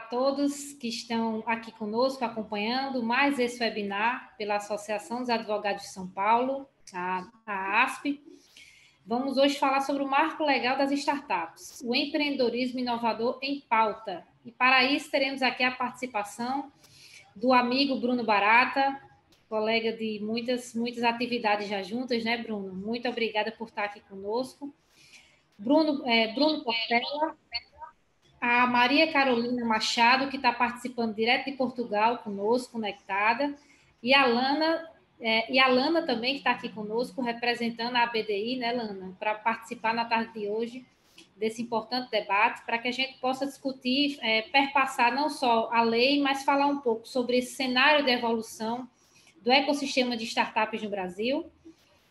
todos que estão aqui conosco acompanhando mais esse webinar pela Associação dos Advogados de São Paulo, a ASP. Vamos hoje falar sobre o marco legal das startups, o empreendedorismo inovador em pauta. E para isso teremos aqui a participação do amigo Bruno Barata, colega de muitas atividades já juntas, né, Bruno? Muito obrigada por estar aqui conosco. Bruno Portela, a Maria Carolina Machado, que está participando direto de Portugal conosco, conectada, e a Lana também, que está aqui conosco, representando a ABDI, né, Lana, para participar na tarde de hoje desse importante debate, para que a gente possa discutir, perpassar não só a lei, mas falar um pouco sobre esse cenário de evolução do ecossistema de startups no Brasil,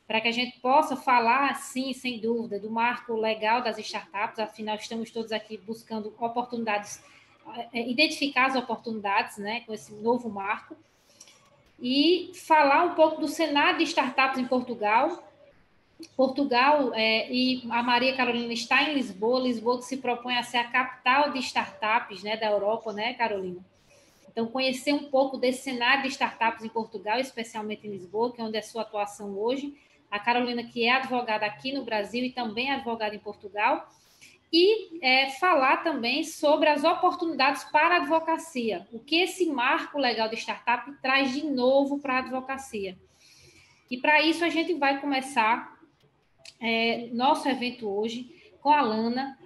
para que a gente possa falar, sim, sem dúvida, do marco legal das startups. Afinal, estamos todos aqui buscando oportunidades, identificar as oportunidades, né, com esse novo marco, e falar um pouco do cenário de startups em Portugal. E a Maria Carolina está em Lisboa, que se propõe a ser a capital de startups, né, da Europa, né, Carolina? Então, conhecer um pouco desse cenário de startups em Portugal, especialmente em Lisboa, que é onde é a sua atuação hoje. A Carolina, que é advogada aqui no Brasil e também é advogada em Portugal. E falar também sobre as oportunidades para a advocacia. O que esse marco legal de startup traz de novo para a advocacia. E, para isso, a gente vai começar nosso evento hoje com a Lana.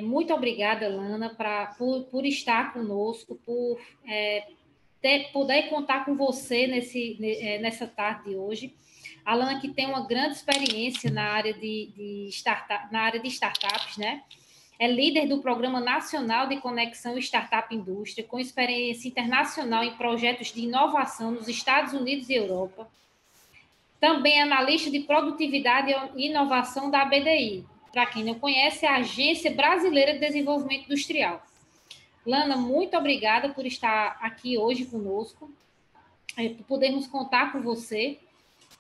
Muito obrigada, Lana, por estar conosco, por poder contar com você nessa tarde de hoje. A Lana, que tem uma grande experiência na área de startups, né? É líder do Programa Nacional de Conexão Startup Indústria, com experiência internacional em projetos de inovação nos Estados Unidos e Europa. Também é analista de produtividade e inovação da ABDI. Para quem não conhece, é a Agência Brasileira de Desenvolvimento Industrial. Lana, muito obrigada por estar aqui hoje conosco, por podermos contar com você,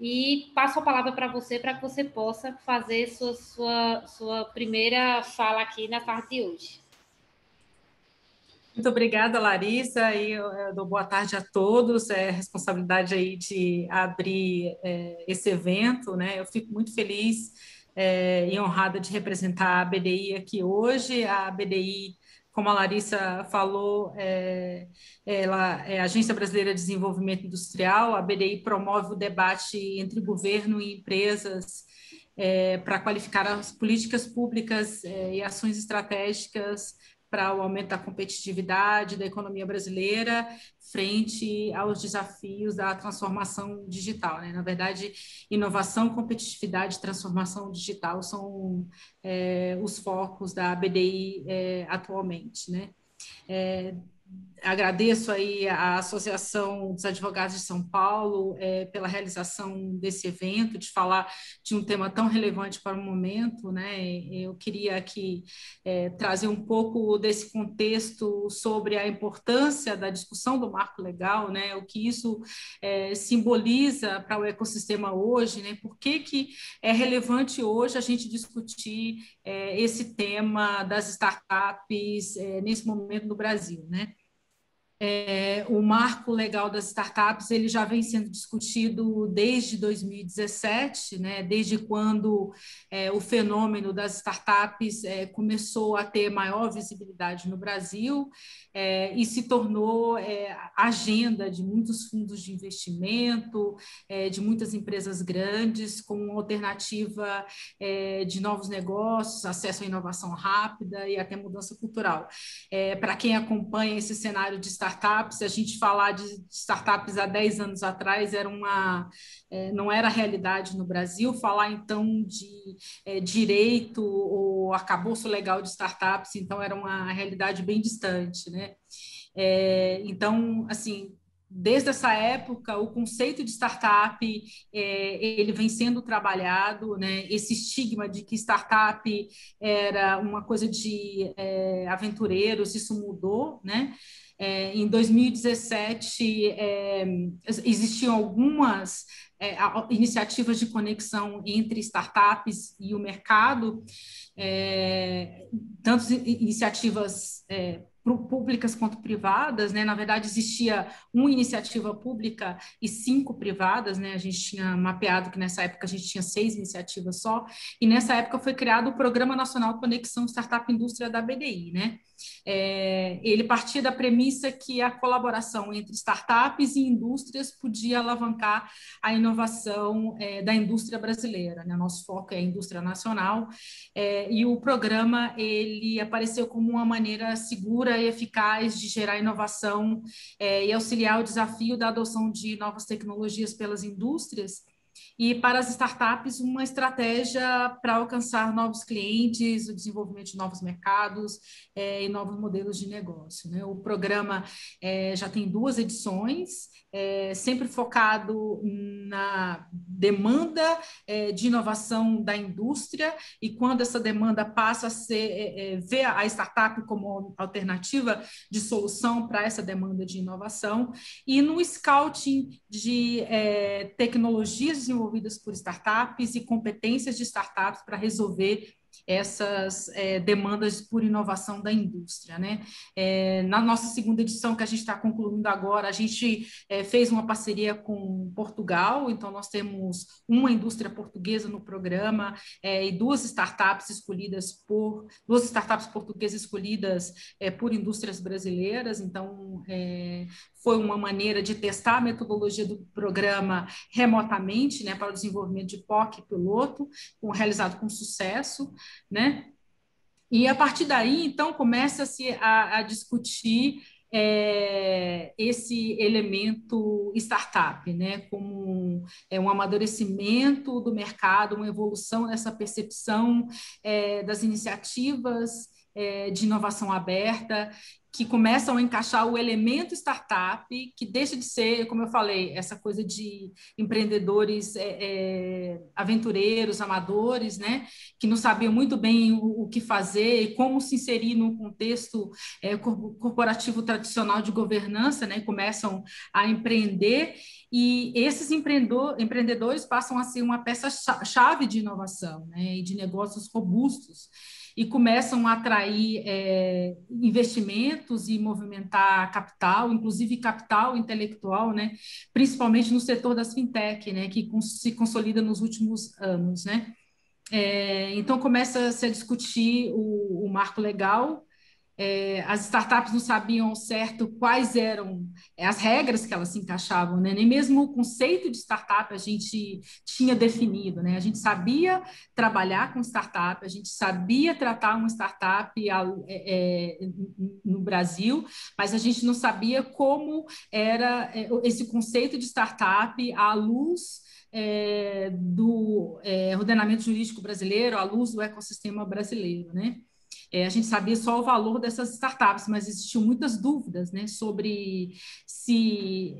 e passo a palavra para que você possa fazer sua primeira fala aqui na tarde de hoje. Muito obrigada, Larissa, e eu dou boa tarde a todos. É responsabilidade aí de abrir esse evento, né? Eu fico muito feliz e honrada de representar a ABDI aqui hoje. A ABDI, como a Larissa falou, ela é a Agência Brasileira de Desenvolvimento Industrial. A ABDI promove o debate entre governo e empresas para qualificar as políticas públicas e ações estratégicas para o aumento da competitividade da economia brasileira frente aos desafios da transformação digital, né? Na verdade, inovação, competitividade e transformação digital são os focos da ABDI atualmente, né? Agradeço aí à Associação dos Advogados de São Paulo pela realização desse evento, de falar de um tema tão relevante para o momento, né? Eu queria aqui trazer um pouco desse contexto sobre a importância da discussão do marco legal, né? O que isso simboliza para o ecossistema hoje, né? Por que é relevante hoje a gente discutir esse tema das startups nesse momento no Brasil, né? O marco legal das startups ele já vem sendo discutido desde 2017, né? Desde quando o fenômeno das startups começou a ter maior visibilidade no Brasil e se tornou agenda de muitos fundos de investimento, de muitas empresas grandes, com uma alternativa de novos negócios, acesso à inovação rápida e até mudança cultural. Para quem acompanha esse cenário de startups, a gente falar de startups há 10 anos atrás não era realidade no Brasil. Falar, então, de direito ou arcabouço legal de startups, então, era uma realidade bem distante, né? Então, assim, desde essa época, o conceito de startup ele vem sendo trabalhado, né? Esse estigma de que startup era uma coisa de aventureiros, isso mudou, né? Em 2017, existiam algumas iniciativas de conexão entre startups e o mercado, tanto iniciativas públicas quanto privadas, né? Na verdade, existia uma iniciativa pública e 5 privadas, né? A gente tinha mapeado que nessa época a gente tinha 6 iniciativas só, e nessa época foi criado o Programa Nacional de Conexão Startup Indústria da BDI, né? Ele partia da premissa que a colaboração entre startups e indústrias podia alavancar a inovação da indústria brasileira, né? Nosso foco é a indústria nacional, e o programa ele apareceu como uma maneira segura e eficaz de gerar inovação e auxiliar o desafio da adoção de novas tecnologias pelas indústrias, e para as startups, uma estratégia para alcançar novos clientes, o desenvolvimento de novos mercados e novos modelos de negócio, né? O programa já tem 2 edições, sempre focado na demanda de inovação da indústria, e quando essa demanda passa a ser, ver a startup como alternativa de solução para essa demanda de inovação, e no scouting de tecnologias desenvolvidas por startups e competências de startups para resolver essas demandas por inovação da indústria, né? Na nossa segunda edição, que a gente está concluindo agora, a gente fez uma parceria com Portugal, então nós temos uma indústria portuguesa no programa e 2 startups portuguesas escolhidas por indústrias brasileiras, então foi uma maneira de testar a metodologia do programa remotamente, né, para o desenvolvimento de POC piloto, realizado com sucesso, né? E a partir daí, então, começa-se a discutir esse elemento startup, né, como um amadurecimento do mercado, uma evolução dessa percepção das iniciativas de inovação aberta, que começam a encaixar o elemento startup, que deixa de ser, como eu falei, essa coisa de empreendedores aventureiros, amadores, né, que não sabiam muito bem o que fazer e como se inserir num contexto corporativo tradicional de governança, né, e começam a empreender, e esses empreendedores passam a ser uma peça-chave de inovação, né, e de negócios robustos, e começam a atrair investimentos e movimentar capital, inclusive capital intelectual, né, principalmente no setor das fintech, né, que se consolida nos últimos anos, né. Então começa-se a discutir o marco legal. As startups não sabiam ao certo quais eram as regras que elas se encaixavam, né? Nem mesmo o conceito de startup a gente tinha definido, né? A gente sabia trabalhar com startup, a gente sabia tratar uma startup no Brasil, mas a gente não sabia como era esse conceito de startup à luz do ordenamento jurídico brasileiro, à luz do ecossistema brasileiro, né? A gente sabia só o valor dessas startups, mas existiam muitas dúvidas, né, sobre se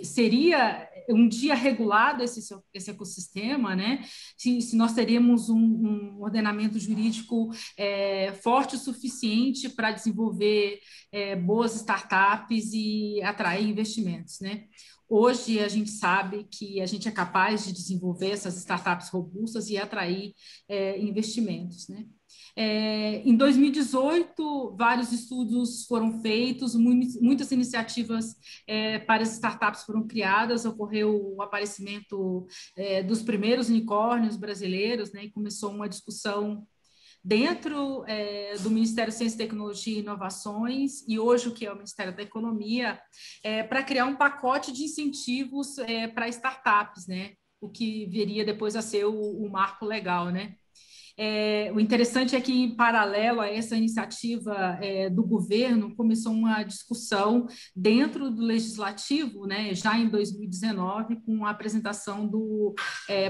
seria um dia regulado esse ecossistema, né, se nós teríamos um ordenamento jurídico forte o suficiente para desenvolver boas startups e atrair investimentos, né. Hoje a gente sabe que a gente é capaz de desenvolver essas startups robustas e atrair investimentos, né. Em 2018, vários estudos foram feitos, muitas iniciativas para as startups foram criadas, ocorreu o aparecimento dos primeiros unicórnios brasileiros, né, e começou uma discussão dentro do Ministério da Ciência, Tecnologia e Inovações, e hoje o que é o Ministério da Economia, para criar um pacote de incentivos para startups, né, o que viria depois a ser o marco legal, né. O interessante é que, em paralelo a essa iniciativa do governo, começou uma discussão dentro do legislativo, né, já em 2019, com a apresentação do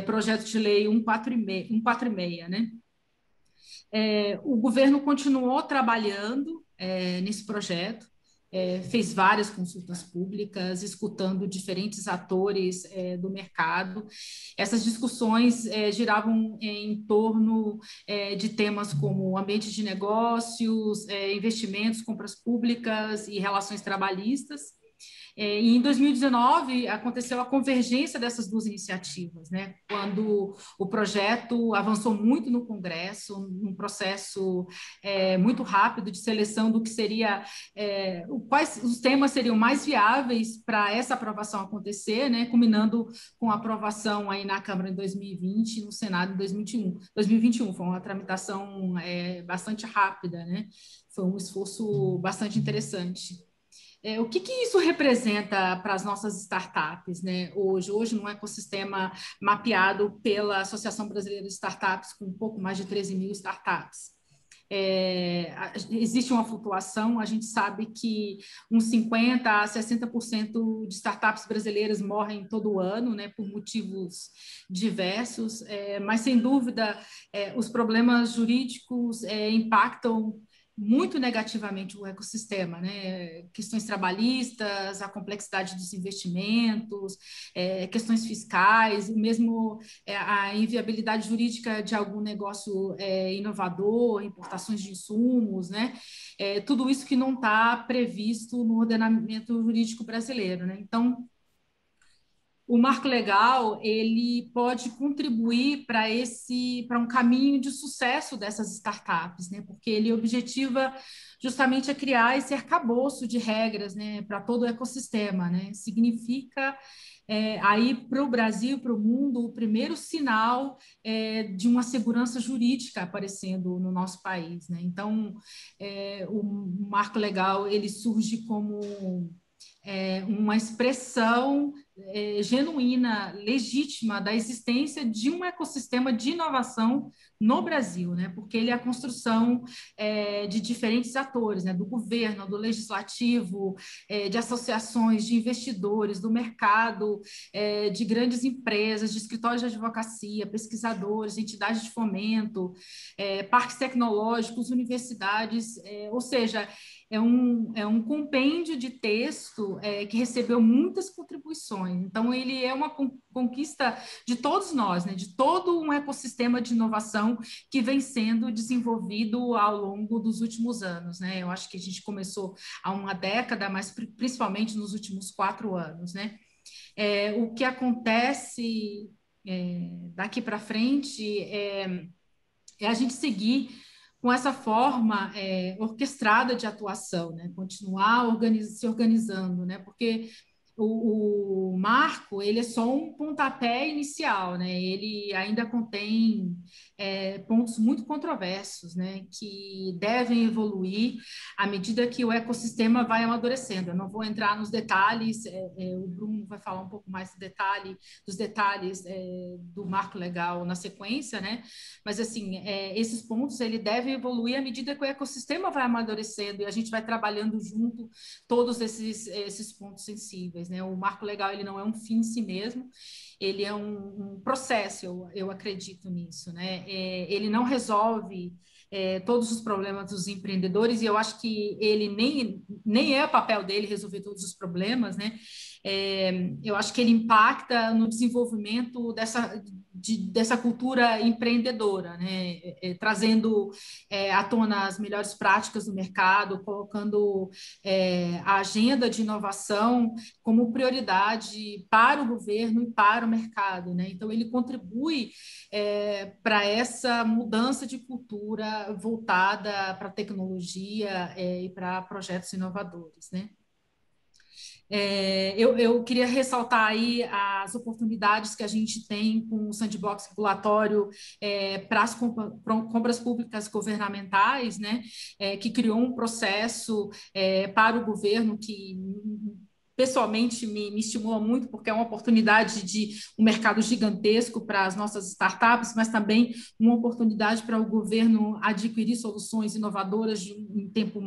projeto de lei 146, né. O governo continuou trabalhando nesse projeto, fez várias consultas públicas, escutando diferentes atores do mercado. Essas discussões giravam em torno de temas como ambiente de negócios, investimentos, compras públicas e relações trabalhistas. E em 2019 aconteceu a convergência dessas duas iniciativas, né? Quando o projeto avançou muito no Congresso, num processo muito rápido de seleção do que seria, quais os temas seriam mais viáveis para essa aprovação acontecer, né? Culminando com a aprovação aí na Câmara em 2020 e no Senado em 2021. 2021 foi uma tramitação bastante rápida, né? Foi um esforço bastante interessante. O que isso representa para as nossas startups, né? Hoje, num ecossistema mapeado pela Associação Brasileira de Startups, com um pouco mais de 13 mil startups. Existe uma flutuação, a gente sabe que uns 50% a 60% de startups brasileiras morrem todo ano, né, por motivos diversos, mas, sem dúvida, os problemas jurídicos impactam muito negativamente o ecossistema, né? Questões trabalhistas, a complexidade dos investimentos, questões fiscais, mesmo a inviabilidade jurídica de algum negócio inovador, importações de insumos, né? Tudo isso que não está previsto no ordenamento jurídico brasileiro, né? Então, o marco legal ele pode contribuir para um caminho de sucesso dessas startups, né? Porque ele objetiva justamente a criar esse arcabouço de regras, né, para todo o ecossistema, né? Significa aí para o Brasil, para o mundo, o primeiro sinal de uma segurança jurídica aparecendo no nosso país, né? Então, o marco legal ele surge como uma expressão genuína, legítima da existência de um ecossistema de inovação no Brasil, né? Porque ele é a construção de diferentes atores, né? Do governo, do legislativo, de associações, de investidores, do mercado, de grandes empresas, de escritórios de advocacia, pesquisadores, entidades de fomento, parques tecnológicos, universidades, ou seja, é um compêndio de texto que recebeu muitas contribuições. Então, ele é uma conquista de todos nós, né? De todo um ecossistema de inovação que vem sendo desenvolvido ao longo dos últimos anos, né? Eu acho que a gente começou há uma década, mas principalmente nos últimos 4 anos, né? O que acontece daqui para frente é a gente seguir com essa forma orquestrada de atuação, né? Continuar se organizando, né? Porque o marco ele é só um pontapé inicial, né? Ele ainda contém pontos muito controversos, né? Que devem evoluir à medida que o ecossistema vai amadurecendo. Eu não vou entrar nos detalhes, o Bruno vai falar um pouco mais dos detalhes do marco legal na sequência, né? Mas assim, esses pontos ele deve evoluir à medida que o ecossistema vai amadurecendo e a gente vai trabalhando junto todos esses pontos sensíveis, né? O marco legal ele não é um fim em si mesmo, ele é um processo, eu acredito nisso, né? Ele não resolve todos os problemas dos empreendedores, e eu acho que ele nem é o papel dele resolver todos os problemas, né? Eu acho que ele impacta no desenvolvimento dessa cultura empreendedora, né? Trazendo à tona as melhores práticas do mercado, colocando a agenda de inovação como prioridade para o governo e para o mercado, né? Então, ele contribui para essa mudança de cultura voltada para a tecnologia e para projetos inovadores, né? Eu queria ressaltar aí as oportunidades que a gente tem com o sandbox regulatório para as compras públicas governamentais, né, que criou um processo para o governo que pessoalmente me estimula muito, porque é uma oportunidade de um mercado gigantesco para as nossas startups, mas também uma oportunidade para o governo adquirir soluções inovadoras de um tempo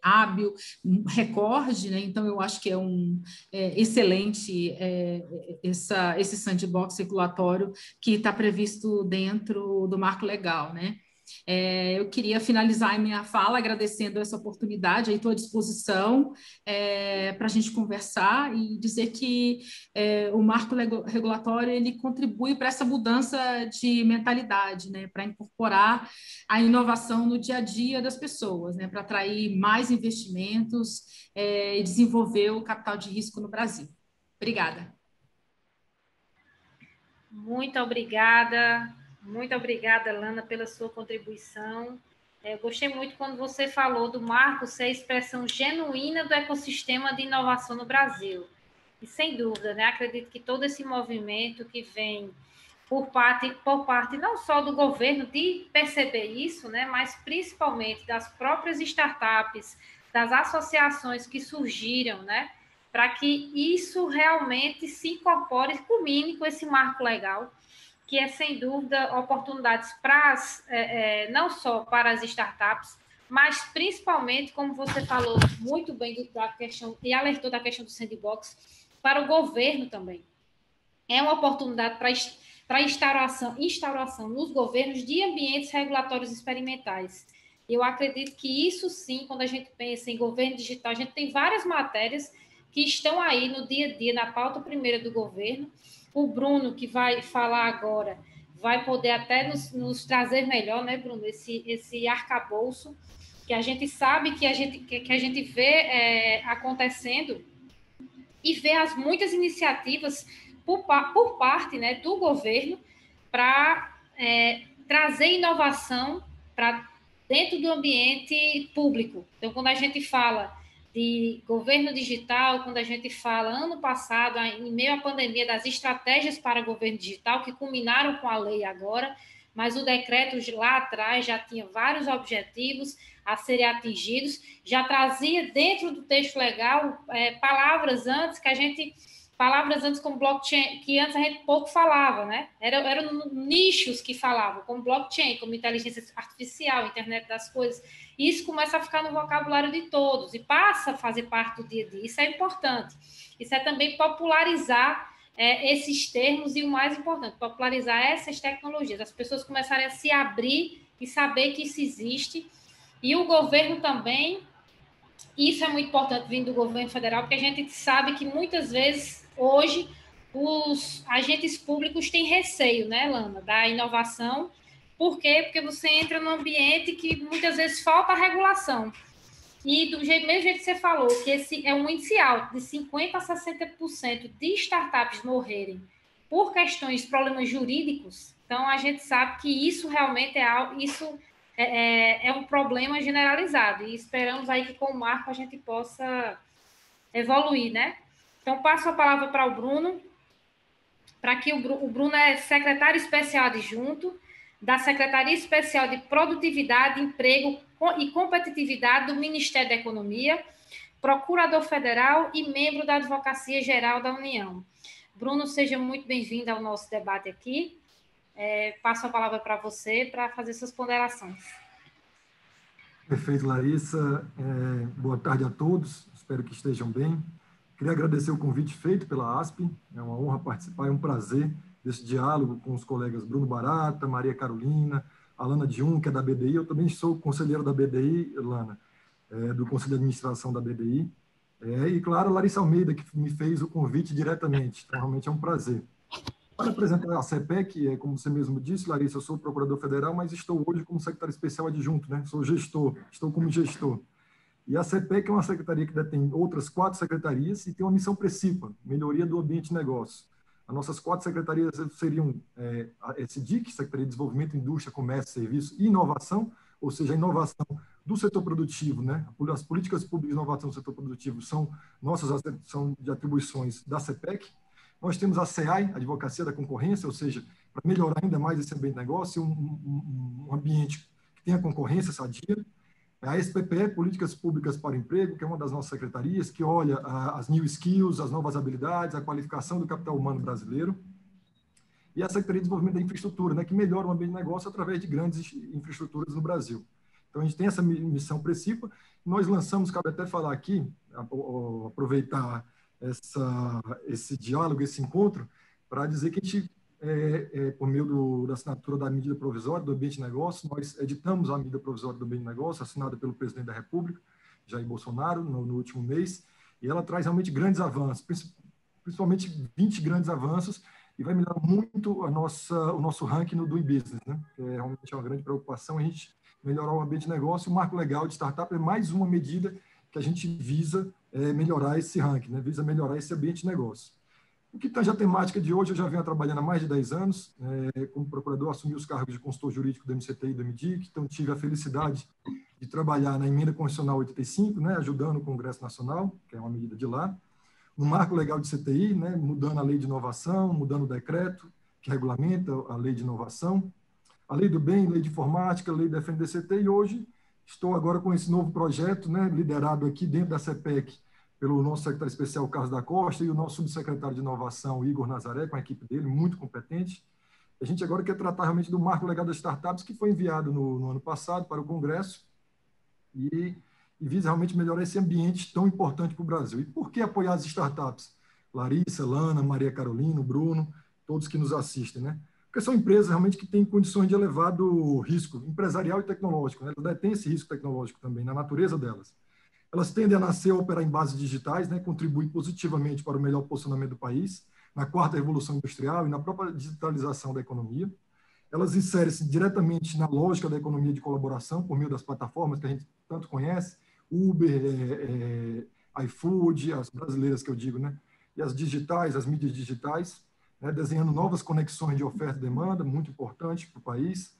hábil, um recorde, né? Então, eu acho que é excelente esse sandbox regulatório que está previsto dentro do marco legal, né? Eu queria finalizar a minha fala agradecendo essa oportunidade, aí estou à disposição para a gente conversar e dizer que o marco regulatório ele contribui para essa mudança de mentalidade, né, para incorporar a inovação no dia a dia das pessoas, né, para atrair mais investimentos e desenvolver o capital de risco no Brasil. Obrigada. Muito obrigada, Lana, pela sua contribuição. Eu gostei muito quando você falou do marco ser a expressão genuína do ecossistema de inovação no Brasil. E, sem dúvida, né, acredito que todo esse movimento que vem por parte não só do governo de perceber isso, né, mas principalmente das próprias startups, das associações que surgiram, né, para que isso realmente se incorpore, culmine com esse marco legal, que é, sem dúvida, oportunidades para não só para as startups, mas principalmente, como você falou muito bem da questão, e alertou da questão do sandbox, para o governo também. É uma oportunidade para instauração nos governos de ambientes regulatórios experimentais. Eu acredito que isso sim, quando a gente pensa em governo digital, a gente tem várias matérias que estão aí no dia a dia, na pauta primeira do governo. O Bruno, que vai falar agora, vai poder até nos trazer melhor, né, Bruno, esse arcabouço que a gente sabe que a gente vê acontecendo e vê as muitas iniciativas por parte, né, do governo para trazer inovação para dentro do ambiente público. Então, quando a gente fala de governo digital, quando a gente fala, ano passado, em meio à pandemia, das estratégias para governo digital, que culminaram com a lei agora, mas o decreto lá atrás já tinha vários objetivos a serem atingidos, já trazia dentro do texto legal palavras antes como blockchain, que antes a gente pouco falava, né? Eram nichos que falavam, como blockchain, como inteligência artificial, internet das coisas. E isso começa a ficar no vocabulário de todos e passa a fazer parte do dia a dia. Isso é importante. Isso é também popularizar esses termos e, o mais importante, popularizar essas tecnologias. As pessoas começarem a se abrir e saber que isso existe. E o governo também, isso é muito importante vindo do governo federal, porque a gente sabe que muitas vezes, hoje, os agentes públicos têm receio, né, Lana, da inovação. Por quê? Porque você entra num ambiente que muitas vezes falta regulação. E do mesmo jeito que você falou, que esse é um índice alto, de 50% a 60% de startups morrerem por questões, problemas jurídicos, então a gente sabe que isso realmente é um problema generalizado. E esperamos aí que com o marco a gente possa evoluir, né? Então, passo a palavra para o Bruno, para que o Bruno é secretário especial adjunto da Secretaria Especial de Produtividade, Emprego e Competitividade do Ministério da Economia, procurador federal e membro da Advocacia Geral da União. Bruno, seja muito bem-vindo ao nosso debate aqui. Passo a palavra para você para fazer suas ponderações. Perfeito, Larissa. Boa tarde a todos, espero que estejam bem. Queria agradecer o convite feito pela ASP, é uma honra participar, é um prazer desse diálogo com os colegas Bruno Barata, Maria Carolina, Alana Dium, que é da BDI. Eu também sou conselheiro da BDI, Lana, do Conselho de Administração da BDI. E, claro, a Larissa Almeida, que me fez o convite diretamente. Então, realmente é um prazer. Para apresentar a CEPEC, como você mesmo disse, Larissa, eu sou procurador federal, mas estou hoje como secretário especial adjunto, né? Sou gestor, estou como gestor. E a CEPEC é uma secretaria que detém outras 4 secretarias e tem uma missão principal, melhoria do ambiente de negócio. As nossas 4 secretarias seriam esse DIC, Secretaria de Desenvolvimento, Indústria, Comércio, Serviço e Inovação, ou seja, a inovação do setor produtivo, né? As políticas públicas de inovação do setor produtivo são de atribuições da CEPEC. Nós temos a SEAI, Advocacia da Concorrência, ou seja, para melhorar ainda mais esse ambiente de negócio, um ambiente que tenha concorrência sadia. A SPPE, Políticas Públicas para o Emprego, que é uma das nossas secretarias, que olha as new skills, as novas habilidades, a qualificação do capital humano brasileiro. E a Secretaria de Desenvolvimento da Infraestrutura, né, que melhora o ambiente de negócio através de grandes infraestruturas no Brasil. Então, a gente tem essa missão principal. Nós lançamos, cabe até falar aqui, aproveitar esse diálogo, esse encontro, para dizer que a gente por meio da assinatura da medida provisória do ambiente de negócio, nós editamos a medida provisória do ambiente de negócio, assinada pelo presidente da República, Jair Bolsonaro, no último mês, e ela traz realmente grandes avanços, principalmente 20 grandes avanços, e vai melhorar muito o nosso ranking no Doing Business, né? Que realmente é uma grande preocupação, a gente melhorar o ambiente de negócio. O marco legal de startup é mais uma medida que a gente visa melhorar esse ranking, né? Visa melhorar esse ambiente de negócio. O que tange a temática de hoje, eu já venho trabalhando há mais de 10 anos, como procurador, assumi os cargos de consultor jurídico do MCTI e do MDIC, então tive a felicidade de trabalhar na Emenda Constitucional 85, né, ajudando o Congresso Nacional, que é uma medida de lá, no marco legal de CTI, né, mudando a lei de inovação, mudando o decreto que regulamenta a lei de inovação, a lei do bem, lei de informática, lei da FNDCT, e hoje estou agora com esse novo projeto, né, liderado aqui dentro da CPEC, pelo nosso secretário especial, Carlos da Costa, e o nosso subsecretário de inovação, Igor Nazaré, com a equipe dele, muito competente. A gente agora quer tratar realmente do marco legal das startups, que foi enviado no ano passado para o Congresso, e visa realmente melhorar esse ambiente tão importante para o Brasil. E por que apoiar as startups? Larissa, Lana, Maria Carolina, Bruno, todos que nos assistem, né? Porque são empresas realmente que têm condições de elevado risco empresarial e tecnológico, né? Elas têm esse risco tecnológico também, na natureza delas. Elas tendem a nascer e operar em bases digitais, né? Contribuem positivamente para o melhor posicionamento do país, na quarta revolução industrial e na própria digitalização da economia. Elas inserem-se diretamente na lógica da economia de colaboração, por meio das plataformas que a gente tanto conhece, Uber, iFood, as brasileiras que eu digo, né? E as digitais, as mídias digitais, né? Desenhando novas conexões de oferta e demanda, muito importante para o país.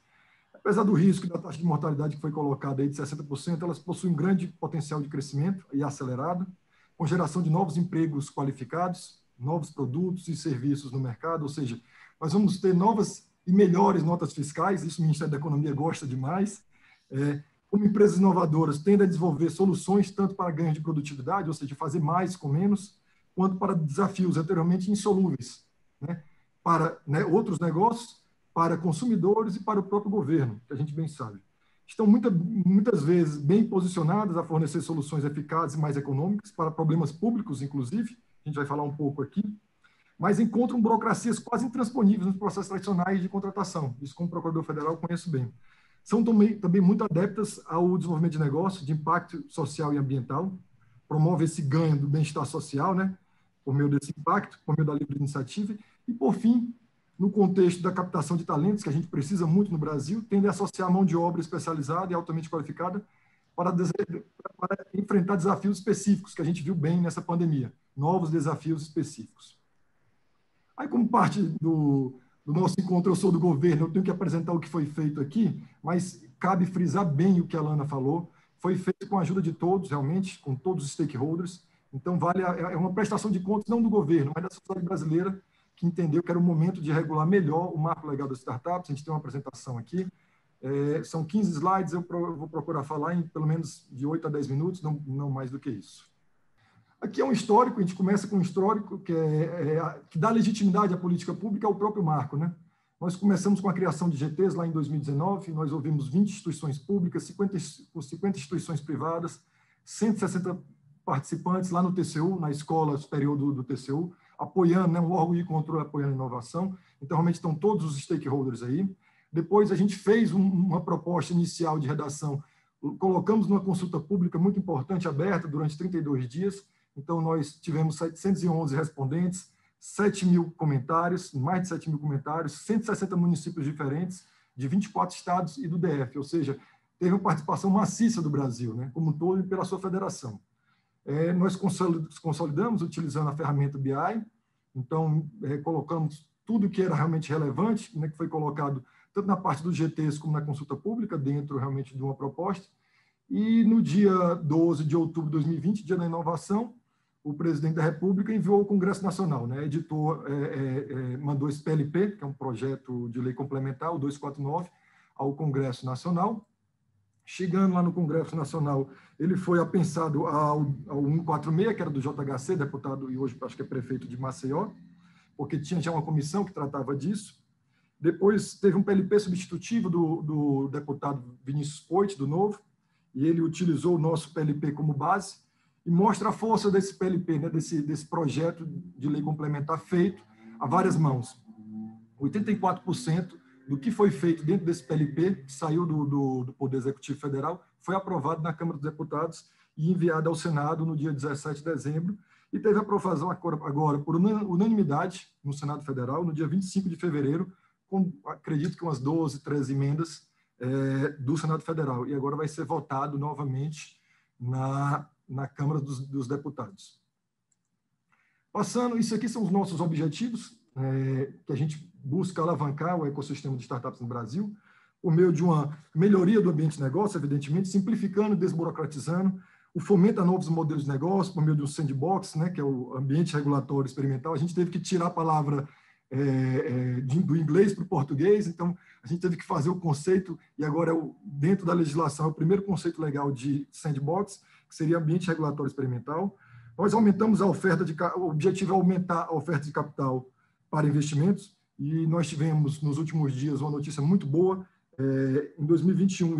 Apesar do risco e da taxa de mortalidade que foi colocada aí de 60%, elas possuem um grande potencial de crescimento e acelerado, com geração de novos empregos qualificados, novos produtos e serviços no mercado, ou seja, nós vamos ter novas e melhores notas fiscais, isso o Ministério da Economia gosta demais, como empresas inovadoras tendem a desenvolver soluções tanto para ganho de produtividade, ou seja, fazer mais com menos, quanto para desafios anteriormente insolúveis, né, para outros negócios, para consumidores e para o próprio governo, que a gente bem sabe. Estão muitas vezes bem posicionadas a fornecer soluções eficazes e mais econômicas para problemas públicos, inclusive, a gente vai falar um pouco aqui, mas encontram burocracias quase intransponíveis nos processos tradicionais de contratação. Isso, como procurador federal, conheço bem. São também muito adeptas ao desenvolvimento de negócios, de impacto social e ambiental, promove esse ganho do bem-estar social, né, por meio desse impacto, por meio da livre iniciativa, e, por fim, no contexto da captação de talentos, que a gente precisa muito no Brasil, tende a associar a mão de obra especializada e altamente qualificada para enfrentar desafios específicos, que a gente viu bem nessa pandemia, novos desafios específicos. Aí, como parte do nosso encontro, eu sou do governo, eu tenho que apresentar o que foi feito aqui, mas cabe frisar bem o que a Lana falou, foi feito com a ajuda de todos, realmente, com todos os stakeholders, então é uma prestação de contas não do governo, mas da sociedade brasileira, que entendeu que era o momento de regular melhor o marco legal das startups. A gente tem uma apresentação aqui, são 15 slides, eu vou procurar falar em pelo menos de 8 a 10 minutos, não mais do que isso. Aqui é um histórico, a gente começa com um histórico que dá legitimidade à política pública ao próprio marco, né? Nós começamos com a criação de GTs lá em 2019, nós ouvimos 20 instituições públicas, 50 instituições privadas, 160 participantes lá no TCU, na Escola Superior do TCU, apoiando, né, um órgão de controle apoiando a inovação. Então, realmente estão todos os stakeholders aí. Depois, a gente fez uma proposta inicial de redação, colocamos numa consulta pública muito importante, aberta, durante 32 dias. Então, nós tivemos 711 respondentes, 7 mil comentários, mais de 7 mil comentários, 160 municípios diferentes, de 24 estados e do DF, ou seja, teve uma participação maciça do Brasil, né, como um todo e pela sua federação. Nós consolidamos utilizando a ferramenta BI, então colocamos tudo que era realmente relevante, né, que foi colocado tanto na parte dos GTs como na consulta pública, dentro realmente de uma proposta. E no dia 12 de outubro de 2020, dia da inovação, o presidente da República enviou ao Congresso Nacional, né, mandou esse PLP, que é um projeto de lei complementar, o 249, ao Congresso Nacional. Chegando lá no Congresso Nacional, ele foi apensado ao 146, que era do JHC, deputado, e hoje acho que é prefeito de Maceió, porque tinha já uma comissão que tratava disso. Depois teve um PLP substitutivo do deputado Vinícius Poit, do Novo, e ele utilizou o nosso PLP como base, e mostra a força desse PLP, né, desse projeto de lei complementar feito a várias mãos. 84% do que foi feito dentro desse PLP, que saiu do Poder Executivo Federal, foi aprovado na Câmara dos Deputados e enviado ao Senado no dia 17 de dezembro, e teve aprovação agora por unanimidade no Senado Federal, no dia 25 de fevereiro, com, acredito que umas 12, 13 emendas do Senado Federal, e agora vai ser votado novamente na Câmara dos Deputados. Passando, isso aqui são os nossos objetivos, que a gente busca alavancar o ecossistema de startups no Brasil, por meio de uma melhoria do ambiente de negócio, evidentemente, simplificando e desburocratizando, o fomento a novos modelos de negócio, por meio do sandbox, né, que é o ambiente regulatório experimental. A gente teve que tirar a palavra do inglês para o português, então a gente teve que fazer o conceito, e agora dentro da legislação é o primeiro conceito legal de sandbox, que seria ambiente regulatório experimental. Nós aumentamos a oferta o objetivo é aumentar a oferta de capital para investimentos, e nós tivemos nos últimos dias uma notícia muito boa. Em 2021,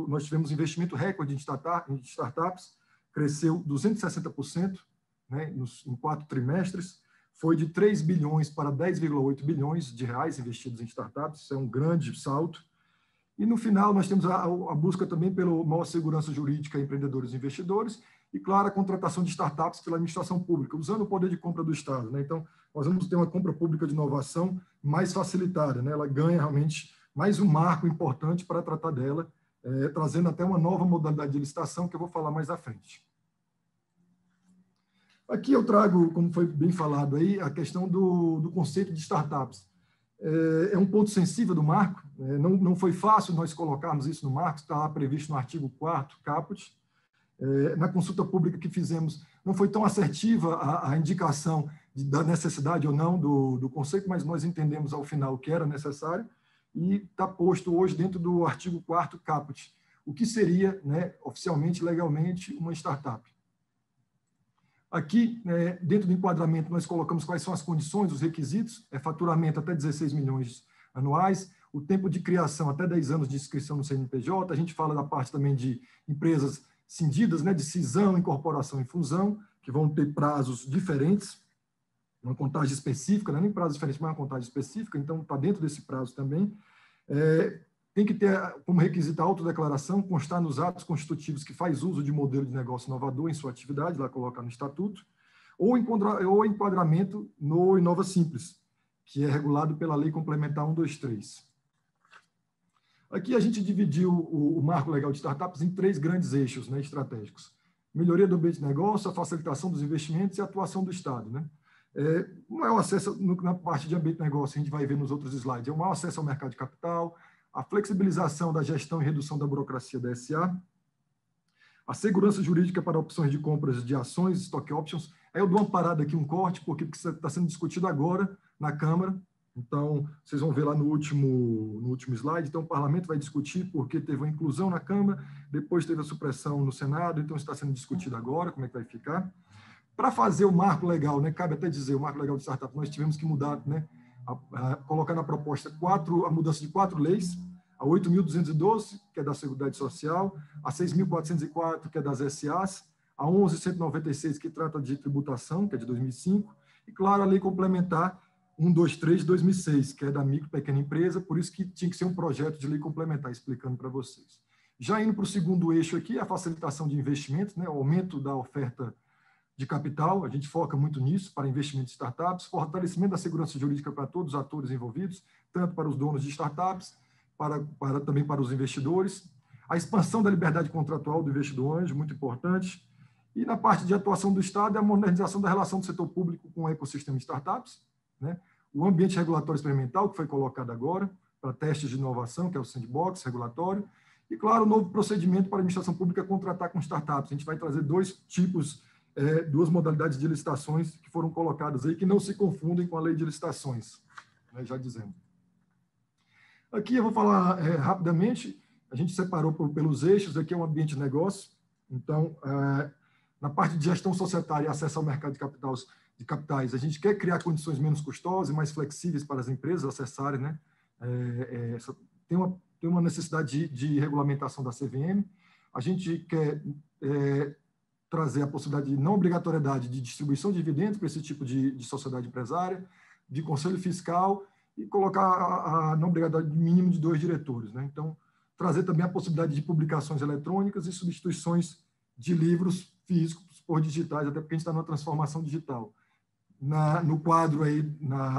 nós tivemos investimento recorde em startups, cresceu 260%, né, em 4 trimestres, foi de 3 bilhões para 10,8 bilhões de reais investidos em startups, isso é um grande salto. E, no final, nós temos a busca também pela maior segurança jurídica a empreendedores e investidores, e, claro, a contratação de startups pela administração pública, usando o poder de compra do Estado, né? Então, nós vamos ter uma compra pública de inovação mais facilitada, né? Ela ganha realmente mais um marco importante para tratar dela, trazendo até uma nova modalidade de licitação, que eu vou falar mais à frente. Aqui eu trago, como foi bem falado aí, a questão do conceito de startups. É um ponto sensível do marco, não foi fácil nós colocarmos isso no marco, está lá previsto no artigo 4º, caput. Na consulta pública que fizemos, não foi tão assertiva a indicação da necessidade ou não do conceito, mas nós entendemos ao final que era necessário, e está posto hoje dentro do artigo 4º, caput, o que seria, né, oficialmente, legalmente, uma startup. Aqui, dentro do enquadramento, nós colocamos quais são as condições, os requisitos, faturamento até 16 milhões anuais, o tempo de criação até 10 anos de inscrição no CNPJ, a gente fala da parte também de empresas cindidas, né, de cisão, incorporação e fusão, que vão ter prazos diferentes, uma contagem específica, não é nem prazo diferente, mas uma contagem específica, então está dentro desse prazo também. Tem que ter como requisito a autodeclaração, constar nos atos constitutivos que faz uso de modelo de negócio inovador em sua atividade, lá colocar no estatuto, ou enquadramento no Inova Simples, que é regulado pela Lei Complementar 123. Aqui a gente dividiu o marco legal de startups em 3 grandes eixos, né, estratégicos. Melhoria do ambiente de negócio, a facilitação dos investimentos e a atuação do Estado, né? O maior acesso, na parte de ambiente de negócio, a gente vai ver nos outros slides, é o maior acesso ao mercado de capital, a flexibilização da gestão e redução da burocracia da SA, a segurança jurídica para opções de compras de ações, stock options. Aí eu dou uma parada aqui, um corte, porque está sendo discutido agora na Câmara, então vocês vão ver lá no último slide. Então o Parlamento vai discutir porque teve uma inclusão na Câmara, depois teve a supressão no Senado, então está sendo discutido agora como é que vai ficar. Para fazer o marco legal, né, cabe até dizer, o marco legal de startup, nós tivemos que mudar, né, colocar na proposta a mudança de 4 leis, a 8.212, que é da Seguridade Social, a 6.404, que é das SAs, a 11.196, que trata de tributação, que é de 2005, e, claro, a Lei Complementar 123 de 2006, que é da micro e pequena empresa, por isso que tinha que ser um projeto de lei complementar, explicando para vocês. Já indo para o segundo eixo aqui, a facilitação de investimentos, né, o aumento da oferta de capital, a gente foca muito nisso, para investimentos em startups, fortalecimento da segurança jurídica para todos os atores envolvidos, tanto para os donos de startups, também para os investidores, a expansão da liberdade contratual do investidor anjo, muito importante, e na parte de atuação do Estado, a modernização da relação do setor público com o ecossistema de startups, né? O ambiente regulatório experimental, que foi colocado agora, para testes de inovação, que é o sandbox regulatório, e, claro, o novo procedimento para a administração pública contratar com startups. A gente vai trazer 2 tipos, 2 modalidades de licitações que foram colocadas aí, que não se confundem com a lei de licitações, né, já dizendo. Aqui eu vou falar rapidamente, a gente separou pelos eixos, aqui é o ambiente de negócio, então, na parte de gestão societária e acesso ao mercado de capitais, a gente quer criar condições menos custosas e mais flexíveis para as empresas acessarem, né? Tem uma necessidade de regulamentação da CVM, a gente quer trazer a possibilidade de não obrigatoriedade de distribuição de dividendos para esse tipo de sociedade empresária, de conselho fiscal e colocar a não obrigatoriedade mínimo de 2 diretores, né? Então, trazer também a possibilidade de publicações eletrônicas e substituições de livros físicos por digitais, até porque a gente está numa transformação digital. No quadro aí,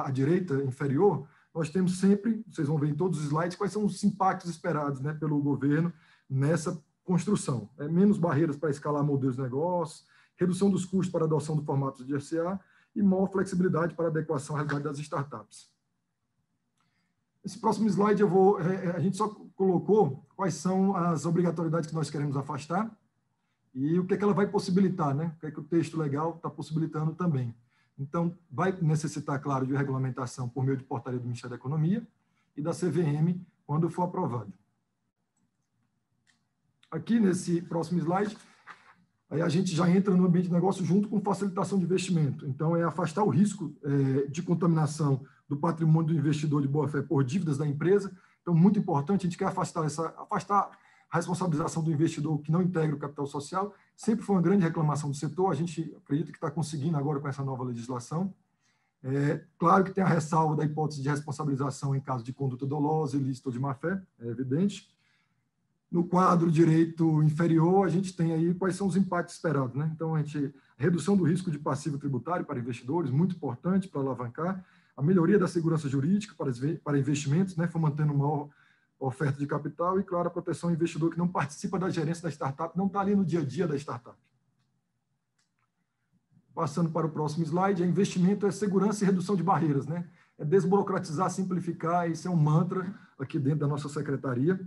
à direita inferior, nós temos sempre, vocês vão ver em todos os slides, quais são os impactos esperados, né, pelo governo nessa construção. Menos barreiras para escalar modelos de negócio, redução dos custos para a adoção do formato de FCA e maior flexibilidade para a adequação à realidade das startups. Esse próximo slide a gente só colocou quais são as obrigatoriedades que nós queremos afastar e o que é que ela vai possibilitar, né? O que é que o texto legal está possibilitando também. Então, vai necessitar, claro, de regulamentação por meio de portaria do Ministério da Economia e da CVM, quando for aprovado. Aqui, nesse próximo slide, aí a gente já entra no ambiente de negócio junto com facilitação de investimento. Então, é afastar o risco de contaminação do patrimônio do investidor de boa-fé por dívidas da empresa. Então, muito importante, a gente quer afastar a responsabilização do investidor que não integra o capital social. Sempre foi uma grande reclamação do setor, a gente acredita que está conseguindo agora com essa nova legislação. Claro que tem a ressalva da hipótese de responsabilização em caso de conduta dolosa, ilícita ou de má-fé, é evidente. No quadro direito inferior, a gente tem aí quais são os impactos esperados, né? Então, redução do risco de passivo tributário para investidores, muito importante para alavancar, a melhoria da segurança jurídica para investimentos, né, mantendo uma maior oferta de capital e, claro, a proteção ao investidor que não participa da gerência da startup, não está ali no dia a dia da startup. Passando para o próximo slide, investimento é segurança e redução de barreiras, né? É desburocratizar, simplificar, isso é um mantra aqui dentro da nossa secretaria.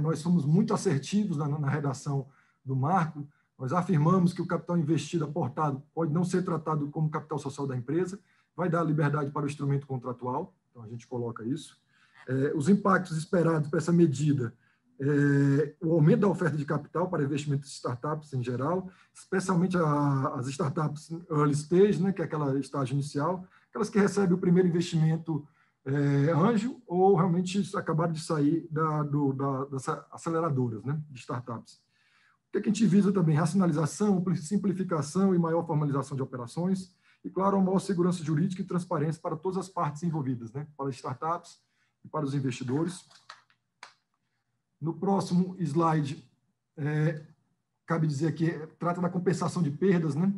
Nós somos muito assertivos na redação do marco, nós afirmamos que o capital investido aportado pode não ser tratado como capital social da empresa, vai dar liberdade para o instrumento contratual, então a gente coloca isso. Os impactos esperados para essa medida, o aumento da oferta de capital para investimentos de startups em geral, especialmente as startups early stage, né, que é aquela estágio inicial, aquelas que recebem o primeiro investimento anjo ou realmente acabaram de sair das aceleradoras, né, de startups. O que a gente visa também? Racionalização, simplificação e maior formalização de operações e, claro, uma maior segurança jurídica e transparência para todas as partes envolvidas, né, para as startups e para os investidores. No próximo slide, cabe dizer que trata da compensação de perdas, né?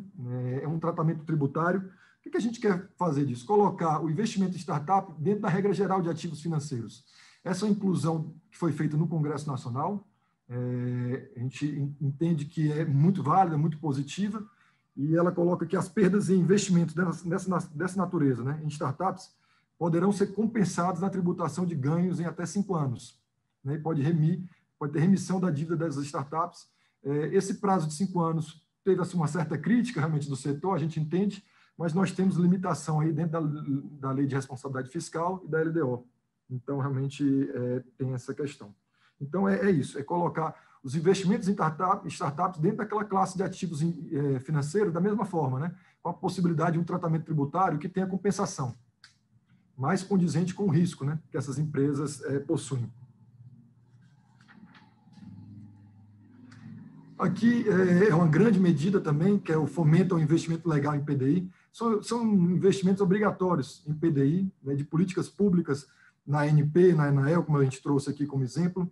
É um tratamento tributário. O que a gente quer fazer disso? Colocar o investimento em startup dentro da regra geral de ativos financeiros. Essa é a inclusão que foi feita no Congresso Nacional. A gente entende que é muito válida, muito positiva, e ela coloca que as perdas em investimentos dessa natureza, né, em startups, poderão ser compensadas na tributação de ganhos em até 5 anos. Né, e pode ter remissão da dívida das startups. Esse prazo de 5 anos teve assim, uma certa crítica realmente do setor, a gente entende, mas nós temos limitação aí dentro da Lei de Responsabilidade Fiscal e da LDO. Então, realmente, tem essa questão. Então, é isso, é colocar os investimentos em startups dentro daquela classe de ativos financeiros da mesma forma, né? Com a possibilidade de um tratamento tributário que tenha compensação, mais condizente com o risco, né, que essas empresas possuem. Aqui é uma grande medida também, que é o fomento ao investimento legal em PDI. São investimentos obrigatórios em PDI, né, de políticas públicas na ANP, na ENAEL, como a gente trouxe aqui como exemplo.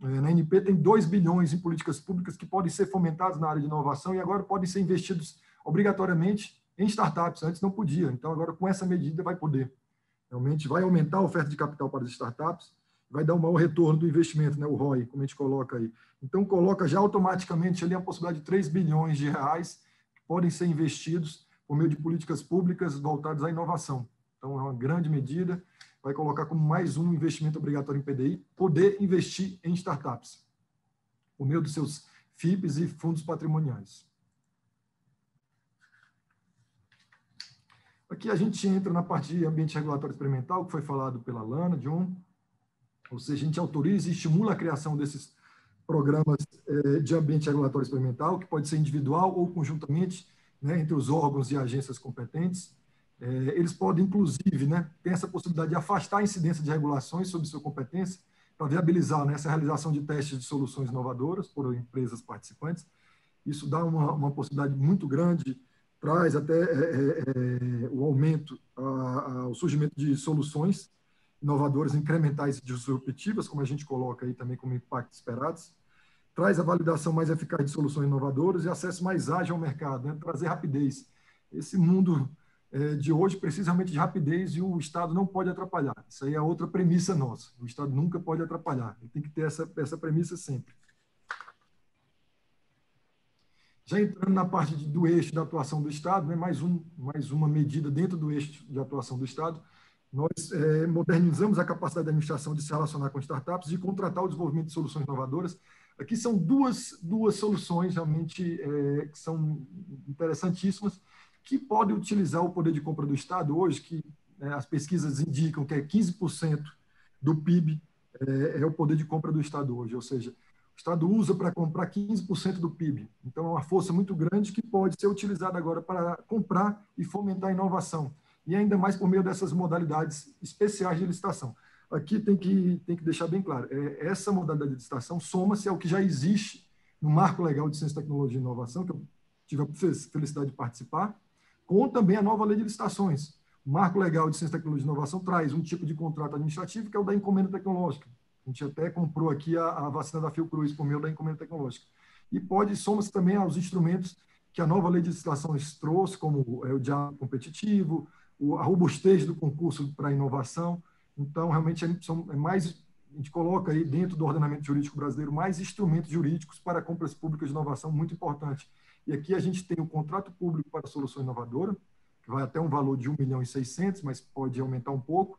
Na ANP tem 2 bilhões em políticas públicas que podem ser fomentadas na área de inovação e agora podem ser investidos obrigatoriamente em startups. Antes não podia, então agora com essa medida vai poder. Realmente vai aumentar a oferta de capital para as startups, vai dar um maior retorno do investimento, né, o ROI, como a gente coloca aí. Então, coloca já automaticamente ali a possibilidade de 3 bilhões de reais que podem ser investidos por meio de políticas públicas voltadas à inovação. Então, é uma grande medida, vai colocar como mais um investimento obrigatório em PDI, poder investir em startups, por meio dos seus FIPs e fundos patrimoniais. Aqui a gente entra na parte de ambiente regulatório experimental, que foi falado pela Lana, John, ou seja, a gente autoriza e estimula a criação desses programas de ambiente regulatório experimental, que pode ser individual ou conjuntamente, né, entre os órgãos e agências competentes. Eles podem, inclusive, né, ter essa possibilidade de afastar a incidência de regulações sobre sua competência para viabilizar, né, essa realização de testes de soluções inovadoras por empresas participantes. Isso dá uma possibilidade muito grande traz até o aumento, o surgimento de soluções inovadoras, incrementais e disruptivas, como a gente coloca aí também como impactos esperados, traz a validação mais eficaz de soluções inovadoras e acesso mais ágil ao mercado, né? Trazer rapidez. Esse mundo de hoje precisa realmente de rapidez e o Estado não pode atrapalhar. Isso aí é outra premissa nossa. O Estado nunca pode atrapalhar. Ele tem que ter essa premissa sempre. Já entrando na parte do eixo da atuação do Estado, né, mais uma medida dentro do eixo de atuação do Estado, nós modernizamos a capacidade da administração de se relacionar com startups e de contratar o desenvolvimento de soluções inovadoras. Aqui são duas soluções realmente que são interessantíssimas, que podem utilizar o poder de compra do Estado hoje, que as pesquisas indicam que 15% do PIB é o poder de compra do Estado hoje, ou seja, o Estado usa para comprar 15% do PIB. Então, é uma força muito grande que pode ser utilizada agora para comprar e fomentar a inovação. E ainda mais por meio dessas modalidades especiais de licitação. Aqui tem que deixar bem claro, essa modalidade de licitação soma-se ao que já existe no Marco Legal de Ciência, Tecnologia e Inovação, que eu tive a felicidade de participar, com também a nova Lei de Licitações. O Marco Legal de Ciência, Tecnologia e Inovação traz um tipo de contrato administrativo, que é o da encomenda tecnológica. A gente até comprou aqui a vacina da Fiocruz por meio da encomenda tecnológica. E soma-se também aos instrumentos que a nova Lei de Licitações trouxe, como o diálogo competitivo, a robustez do concurso para a inovação. Então, realmente, a gente coloca aí dentro do ordenamento jurídico brasileiro mais instrumentos jurídicos para compras públicas de inovação, muito importante. E aqui a gente tem o contrato público para a solução inovadora, que vai até um valor de 1.600.000, mas pode aumentar um pouco.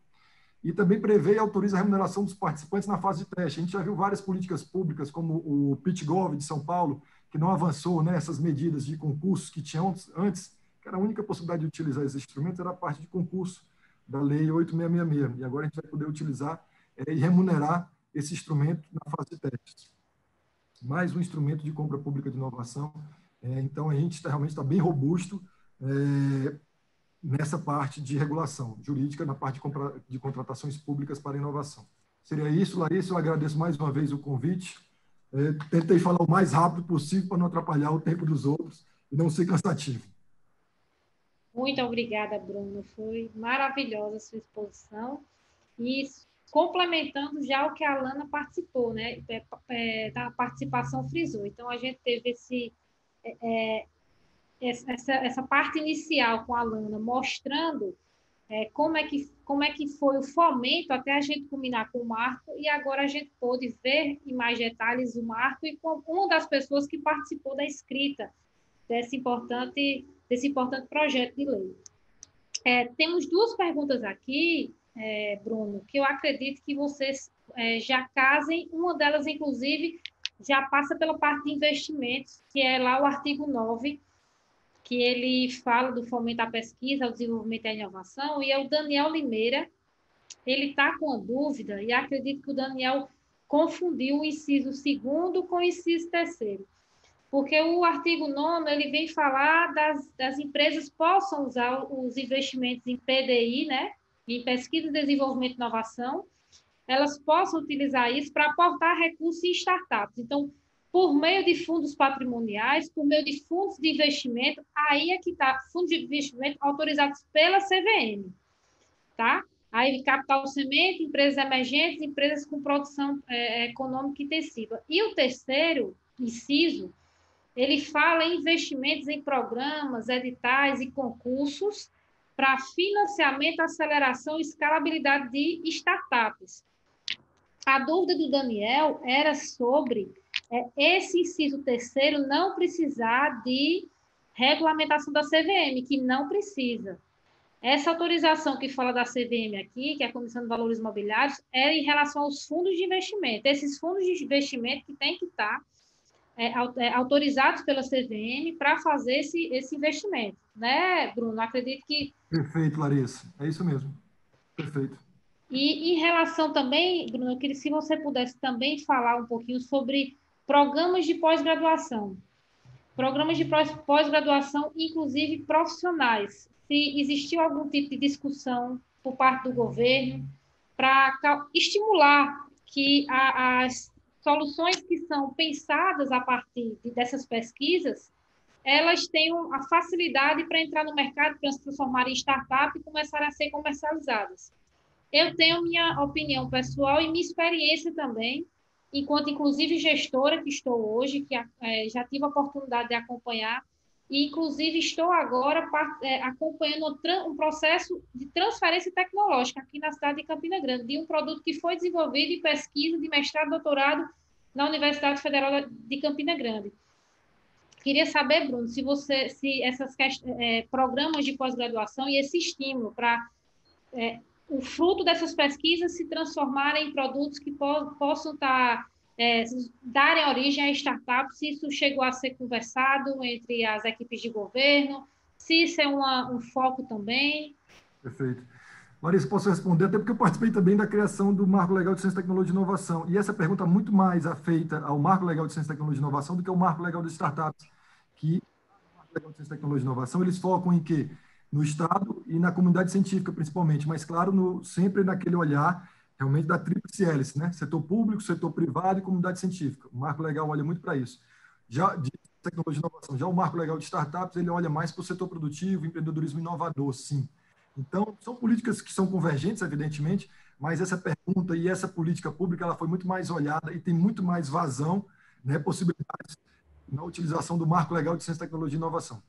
E também prevê e autoriza a remuneração dos participantes na fase de teste. A gente já viu várias políticas públicas, como o PitGov de São Paulo, que não avançou nessas medidas de concursos que tinham antes, que era a única possibilidade de utilizar esses instrumentos, era a parte de concurso da Lei 8.666. E agora a gente vai poder utilizar e remunerar esse instrumento na fase de testes. Mais um instrumento de compra pública de inovação. Então, a gente realmente está bem robusto nessa parte de regulação jurídica, na parte de contratações públicas para inovação. Seria isso, Larissa. Eu agradeço mais uma vez o convite. Tentei falar o mais rápido possível para não atrapalhar o tempo dos outros e não ser cansativo. Muito obrigada, Bruno. Foi maravilhosa a sua exposição. E complementando já o que a Alana participou, né? Da participação frisou. Então, a gente teve essa parte inicial com a Alana, mostrando como é que foi o fomento até a gente culminar com o Marco, e agora a gente pôde ver em mais detalhes o Marco e com uma das pessoas que participou da escrita desse importante projeto de lei. Temos duas perguntas aqui, Bruno, que eu acredito que vocês já casem. Uma delas, inclusive, já passa pela parte de investimentos, que é lá o artigo 9, que ele fala do fomento à pesquisa, ao desenvolvimento e à inovação, e é o Daniel Limeira. Ele está com a dúvida, e acredito que o Daniel confundiu o inciso 2º com o inciso 3º, porque o artigo 9º, ele vem falar das empresas possam usar os investimentos em PDI, né, em pesquisa, desenvolvimento e inovação, elas possam utilizar isso para aportar recursos em startups. Então, por meio de fundos patrimoniais, por meio de fundos de investimento, aí é que está, fundos de investimento autorizados pela CVM, tá? Aí, capital semente, empresas emergentes, empresas com produção econômica intensiva. E o terceiro inciso, ele fala em investimentos em programas, editais e concursos para financiamento, aceleração e escalabilidade de startups. A dúvida do Daniel era sobre esse inciso 3º não precisar de regulamentação da CVM, que não precisa. Essa autorização que fala da CVM aqui, que é a Comissão de Valores Imobiliários, é em relação aos fundos de investimento. Esses fundos de investimento que têm que estar autorizados pela CVM para fazer esse investimento. Né, Bruno? Acredito que... Perfeito, Larissa. É isso mesmo. Perfeito. E em relação também, Bruno, eu queria se você pudesse também falar um pouquinho sobre programas de pós-graduação. Programas de pós-graduação, inclusive profissionais. Se existiu algum tipo de discussão por parte do governo para estimular que as soluções que são pensadas a partir dessas pesquisas elas têm a facilidade para entrar no mercado, para se transformar em startup e começarem a ser comercializadas. Eu tenho minha opinião pessoal e minha experiência também, enquanto inclusive gestora que estou hoje, que já tive a oportunidade de acompanhar, e inclusive estou agora acompanhando um processo de transferência tecnológica aqui na cidade de Campina Grande, de um produto que foi desenvolvido em pesquisa de mestrado e doutorado na Universidade Federal de Campina Grande. Queria saber, Bruno, se esses programas de pós-graduação e esse estímulo para o fruto dessas pesquisas se transformarem em produtos que possam darem origem a startups, se isso chegou a ser conversado entre as equipes de governo, se isso é um foco também. Perfeito. Larissa, posso responder, até porque eu participei também da criação do Marco Legal de Ciência, Tecnologia e Inovação, e essa pergunta é muito mais afeita ao Marco Legal de Ciência, Tecnologia e Inovação do que ao Marco Legal de Startups, que o Marco Legal de Ciência, Tecnologia e Inovação, eles focam em quê? No Estado e na comunidade científica, principalmente, mas, claro, sempre naquele olhar realmente da tríplice hélice, né? Setor público, setor privado e comunidade científica. O Marco Legal olha muito para isso. Já de tecnologia e inovação, já o Marco Legal de Startups, ele olha mais para o setor produtivo, empreendedorismo inovador, sim. Então, são políticas que são convergentes, evidentemente, mas essa pergunta e essa política pública ela foi muito mais olhada e tem muito mais vazão, né, possibilidades na utilização do Marco Legal de Ciência, Tecnologia e Inovação.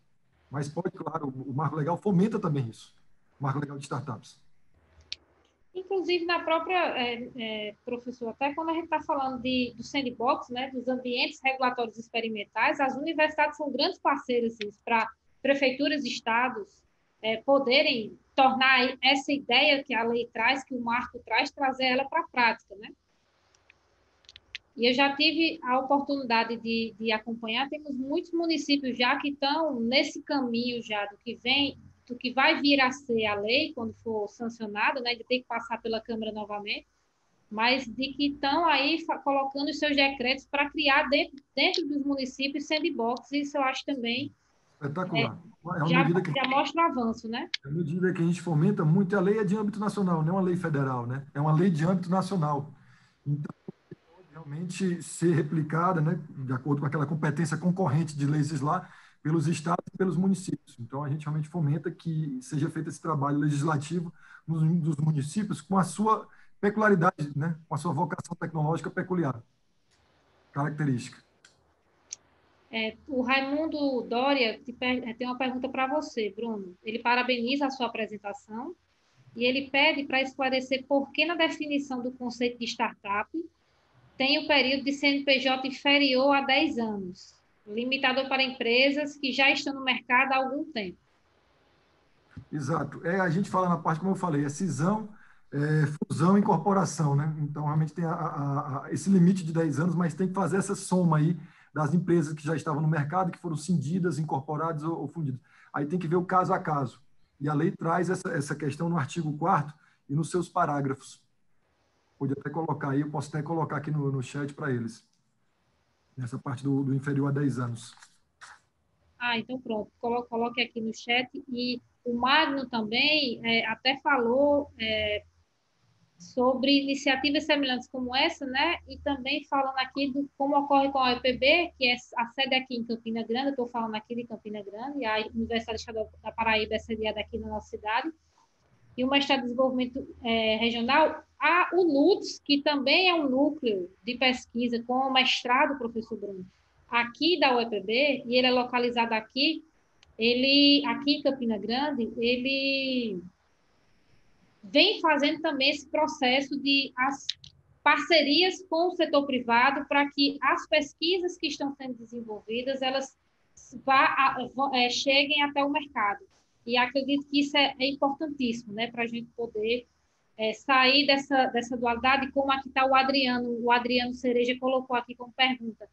Mas pode, claro, o Marco Legal fomenta também isso, o Marco Legal de Startups. Inclusive, na própria, professor, até quando a gente está falando do sandbox, né, dos ambientes regulatórios experimentais, as universidades são grandes parceiras para prefeituras e estados poderem tornar essa ideia que a lei traz, que o marco traz, trazer ela para a prática, né? E eu já tive a oportunidade de acompanhar, temos muitos municípios já que estão nesse caminho já do que vai vir a ser a lei quando for sancionada, né, de ter que passar pela Câmara novamente, mas de que estão aí colocando os seus decretos para criar dentro dos municípios sandbox, isso eu acho também espetacular. Já mostra o avanço, né? É uma medida que a gente fomenta muito, a lei é de âmbito nacional, não é uma lei federal, né? É uma lei de âmbito nacional. Então, pode realmente ser replicada, né, de acordo com aquela competência concorrente de legislar pelos estados e pelos municípios. Então, a gente realmente fomenta que seja feito esse trabalho legislativo dos municípios com a sua peculiaridade, né, com a sua vocação tecnológica peculiar, característica. O Raimundo Doria tem uma pergunta para você, Bruno. Ele parabeniza a sua apresentação e ele pede para esclarecer por que na definição do conceito de startup tem o período de CNPJ inferior a 10 anos, limitador para empresas que já estão no mercado há algum tempo. Exato. A gente fala na parte, como eu falei, cisão, fusão e incorporação, né? Então, realmente tem esse limite de 10 anos, mas tem que fazer essa soma aí das empresas que já estavam no mercado, que foram cindidas, incorporadas ou fundidas. Aí tem que ver o caso a caso. E a lei traz essa questão no artigo 4º e nos seus parágrafos. Pode até colocar aí, eu posso até colocar aqui no chat para eles. Nessa parte do inferior a 10 anos. Então pronto. Coloque aqui no chat. E o Magno também até falou sobre iniciativas semelhantes como essa, né? E também falando aqui do como ocorre com a UEPB, que é a sede aqui em Campina Grande, eu estou falando aqui de Campina Grande, e a Universidade Estadual da Paraíba é sediada aqui na nossa cidade, e o mestrado de desenvolvimento regional, o NUTS, que também é um núcleo de pesquisa com o mestrado, professor Bruno, aqui da UEPB, e ele é localizado aqui, aqui em Campina Grande, ele vem fazendo também esse processo de as parcerias com o setor privado para que as pesquisas que estão sendo desenvolvidas, elas cheguem até o mercado. E acredito que isso é importantíssimo, né, para a gente poder sair dessa dualidade, como aqui está o Adriano Cereja colocou aqui como pergunta,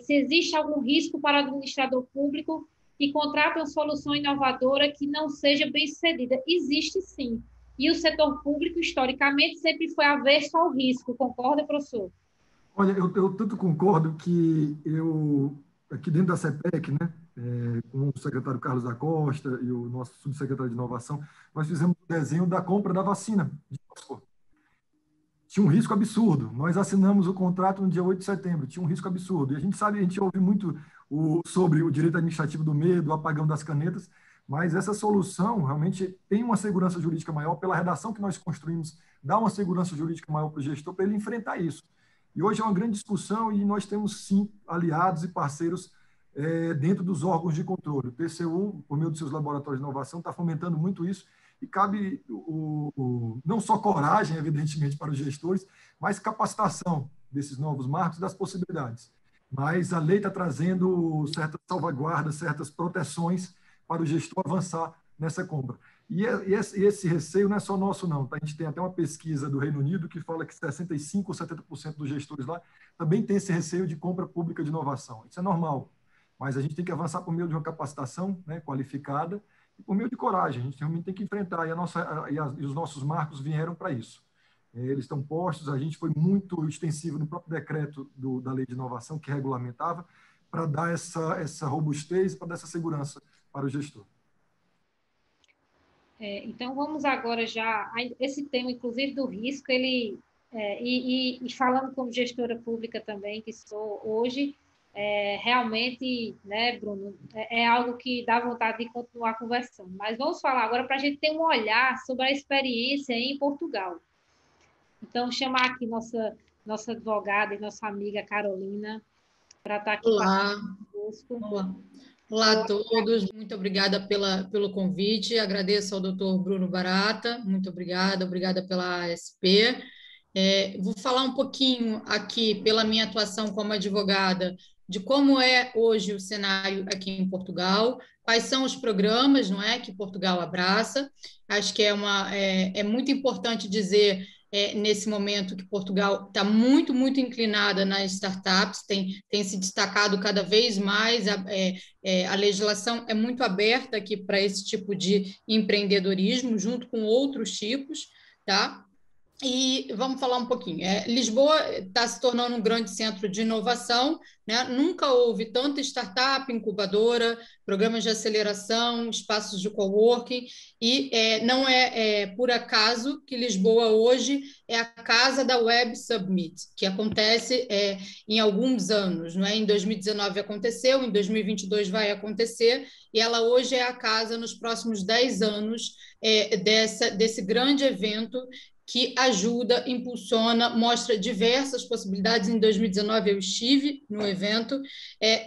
se existe algum risco para o administrador público que contrata uma solução inovadora que não seja bem sucedida. Existe sim. E o setor público, historicamente, sempre foi avesso ao risco. Concorda, professor? Olha, eu tanto concordo que aqui dentro da CEPEC, né, com o secretário Carlos da Costa e o nosso subsecretário de Inovação, nós fizemos o desenho da compra da vacina de Oxford. Tinha um risco absurdo. Nós assinamos o contrato no dia 8 de setembro. Tinha um risco absurdo. E a gente ouve muito sobre o direito administrativo do meio, do apagão das canetas, mas essa solução realmente tem uma segurança jurídica maior pela redação que nós construímos, dá uma segurança jurídica maior para o gestor para ele enfrentar isso. E hoje é uma grande discussão e nós temos, sim, aliados e parceiros dentro dos órgãos de controle. O TCU, por meio dos seus laboratórios de inovação, está fomentando muito isso e cabe não só coragem, evidentemente, para os gestores, mas capacitação desses novos marcos, das possibilidades. Mas a lei está trazendo certas salvaguardas, certas proteções para o gestor avançar nessa compra. E esse receio não é só nosso, não. Tá? A gente tem até uma pesquisa do Reino Unido que fala que 65% ou 70% dos gestores lá também tem esse receio de compra pública de inovação. Isso é normal, mas a gente tem que avançar por meio de uma capacitação, né, qualificada e por meio de coragem. A gente realmente tem que enfrentar, e os nossos marcos vieram para isso. Eles estão postos, a gente foi muito extensivo no próprio decreto da Lei de Inovação, que regulamentava, para dar essa robustez, para dar essa segurança para o gestor. Então, vamos agora já... Esse tema, inclusive, do risco, ele... E falando como gestora pública também, que sou hoje, realmente, né, Bruno, é algo que dá vontade de continuar conversando. Mas vamos falar agora para a gente ter um olhar sobre a experiência em Portugal. Então, chamar aqui nossa advogada e nossa amiga Carolina para estar aqui conosco. Olá a todos, muito obrigada pelo convite, agradeço ao doutor Bruno Barata, muito obrigada pela ASP. Vou falar um pouquinho aqui, pela minha atuação como advogada, de como é hoje o cenário aqui em Portugal, quais são os programas, não é, que Portugal abraça. Acho que é muito importante dizer nesse momento que Portugal está muito, muito inclinada nas startups, tem se destacado cada vez mais, a legislação é muito aberta aqui para esse tipo de empreendedorismo, junto com outros tipos, tá? E vamos falar um pouquinho. Lisboa está se tornando um grande centro de inovação, né? Nunca houve tanta startup, incubadora, programas de aceleração, espaços de coworking, e não é por acaso que Lisboa hoje é a casa da Web Summit, que acontece em alguns anos, não é? Em 2019 aconteceu, em 2022 vai acontecer, e ela hoje é a casa nos próximos 10 anos desse grande evento que ajuda, impulsiona, mostra diversas possibilidades. Em 2019 eu estive no evento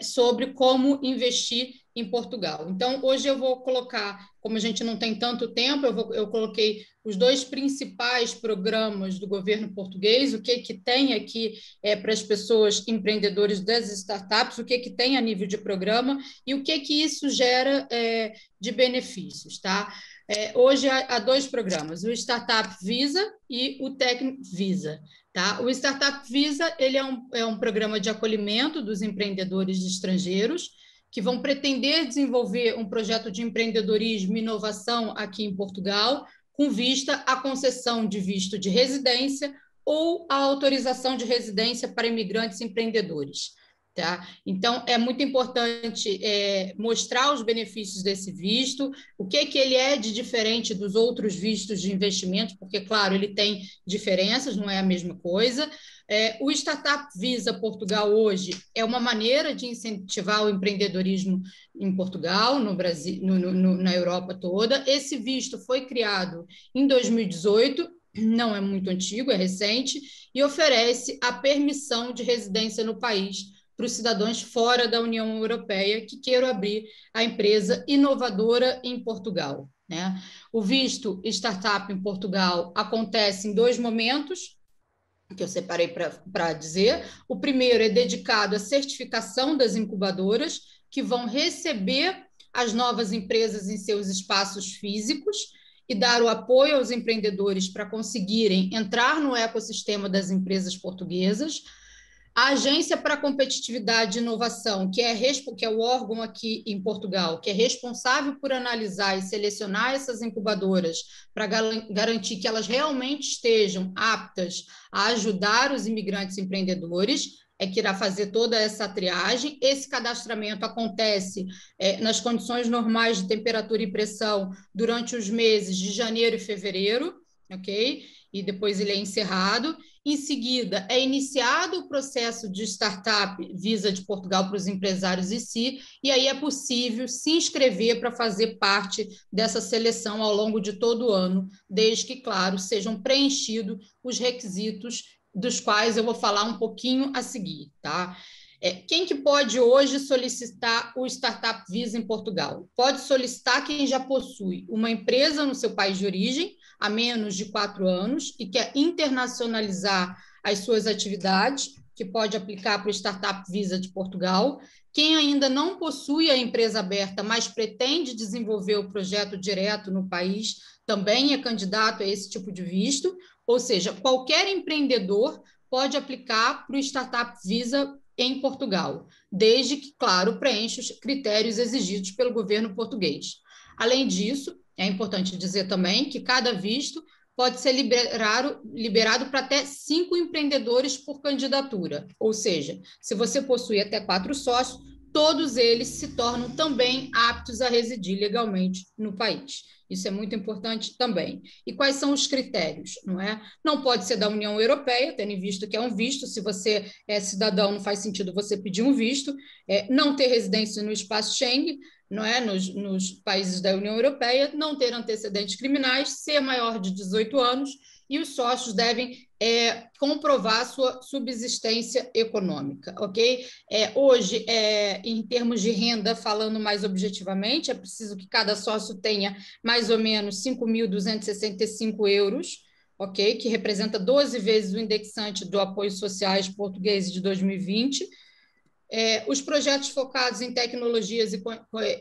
sobre como investir em Portugal. Então, hoje eu vou colocar, como a gente não tem tanto tempo, eu coloquei os 2 principais programas do governo português, o que tem aqui para as pessoas empreendedores das startups, o que tem a nível de programa e o que isso gera de benefícios, tá? Hoje há 2 programas, o Startup Visa e o Tech Visa. Tá? O Startup Visa ele é um programa de acolhimento dos empreendedores estrangeiros que vão pretender desenvolver um projeto de empreendedorismo e inovação aqui em Portugal, com vista à concessão de visto de residência ou à autorização de residência para imigrantes empreendedores. Tá? Então, é muito importante mostrar os benefícios desse visto, o que ele é de diferente dos outros vistos de investimento, porque, claro, ele tem diferenças, não é a mesma coisa. O Startup Visa Portugal hoje é uma maneira de incentivar o empreendedorismo em Portugal, no Brasil, na Europa toda. Esse visto foi criado em 2018, não é muito antigo, é recente, e oferece a permissão de residência no país para os cidadãos fora da União Europeia que queiram abrir a empresa inovadora em Portugal, né? O visto Startup em Portugal acontece em 2 momentos, que eu separei para dizer. O primeiro é dedicado à certificação das incubadoras, que vão receber as novas empresas em seus espaços físicos e dar o apoio aos empreendedores para conseguirem entrar no ecossistema das empresas portuguesas. A Agência para a Competitividade e Inovação, que é o órgão aqui em Portugal, que é responsável por analisar e selecionar essas incubadoras para garantir que elas realmente estejam aptas a ajudar os imigrantes empreendedores, que irá fazer toda essa triagem. Esse cadastramento acontece nas condições normais de temperatura e pressão durante os meses de janeiro e fevereiro, ok? e depois ele é encerrado. Em seguida, é iniciado o processo de startup Visa de Portugal para os empresários em si, e aí é possível se inscrever para fazer parte dessa seleção ao longo de todo o ano, desde que, claro, sejam preenchidos os requisitos dos quais eu vou falar um pouquinho a seguir, tá? Quem que pode hoje solicitar o Startup Visa em Portugal? Pode solicitar quem já possui uma empresa no seu país de origem há menos de 4 anos e quer internacionalizar as suas atividades, que pode aplicar para o Startup Visa de Portugal. Quem ainda não possui a empresa aberta, mas pretende desenvolver o projeto direto no país, também é candidato a esse tipo de visto, ou seja, qualquer empreendedor pode aplicar para o Startup Visa em Portugal, desde que, claro, preencha os critérios exigidos pelo governo português. Além disso, é importante dizer também que cada visto pode ser liberado para até 5 empreendedores por candidatura, ou seja, se você possui até 4 sócios, todos eles se tornam também aptos a residir legalmente no país. Isso é muito importante também. E quais são os critérios? Não é? Não pode ser da União Europeia, tendo em vista que é um visto. Se você é cidadão, não faz sentido você pedir um visto. Não ter residência no espaço Schengen, não é? Nos países da União Europeia, não ter antecedentes criminais, ser maior de 18 anos, e os sócios devem comprovar sua subsistência econômica, ok? Hoje, em termos de renda, falando mais objetivamente, é preciso que cada sócio tenha mais ou menos 5.265 euros, ok? Que representa 12 vezes o indexante do Apoio Sociais Português de 2020. Os projetos focados em tecnologias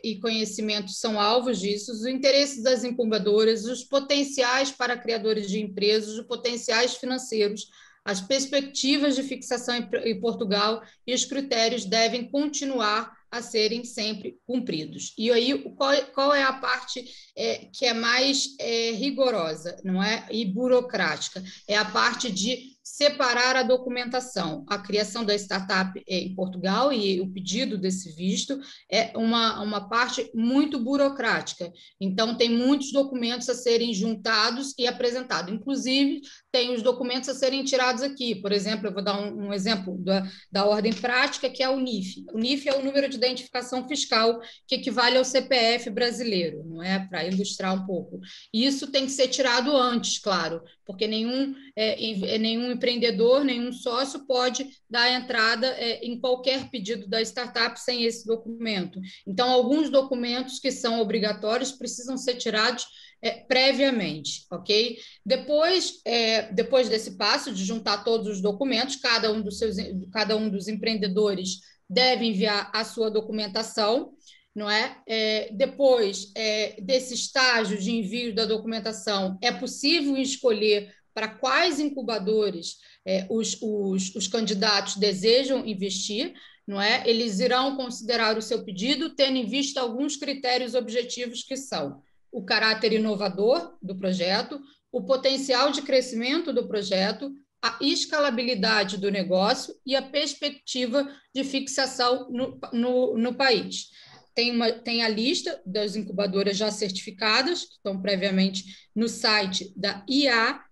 e conhecimentos são alvos disso, os interesses das incubadoras, os potenciais para criadores de empresas, os potenciais financeiros, as perspectivas de fixação em Portugal e os critérios devem continuar a serem sempre cumpridos. E aí, qual é a parte que é mais rigorosa, não é? E burocrática? É a parte de separar a documentação. A criação da startup em Portugal e o pedido desse visto é uma parte muito burocrática. Então, tem muitos documentos a serem juntados e apresentados. Inclusive, tem os documentos a serem tirados aqui. Por exemplo, eu vou dar um exemplo da ordem prática, que é o NIF. O NIF é o número de identificação fiscal, que equivale ao CPF brasileiro, não é? Para ilustrar um pouco. E isso tem que ser tirado antes, claro, porque nenhum empreendedor, nenhum sócio pode dar entrada em qualquer pedido da startup sem esse documento. Então, alguns documentos que são obrigatórios precisam ser tirados previamente, ok? Depois desse passo de juntar todos os documentos, cada um dos empreendedores deve enviar a sua documentação, não é? Depois desse estágio de envio da documentação, é possível escolher para quais incubadores os candidatos desejam investir, não é? Eles irão considerar o seu pedido, tendo em vista alguns critérios objetivos que são o caráter inovador do projeto, o potencial de crescimento do projeto, a escalabilidade do negócio e a perspectiva de fixação no país. Tem a lista das incubadoras já certificadas, que estão previamente no site da IAPMEI,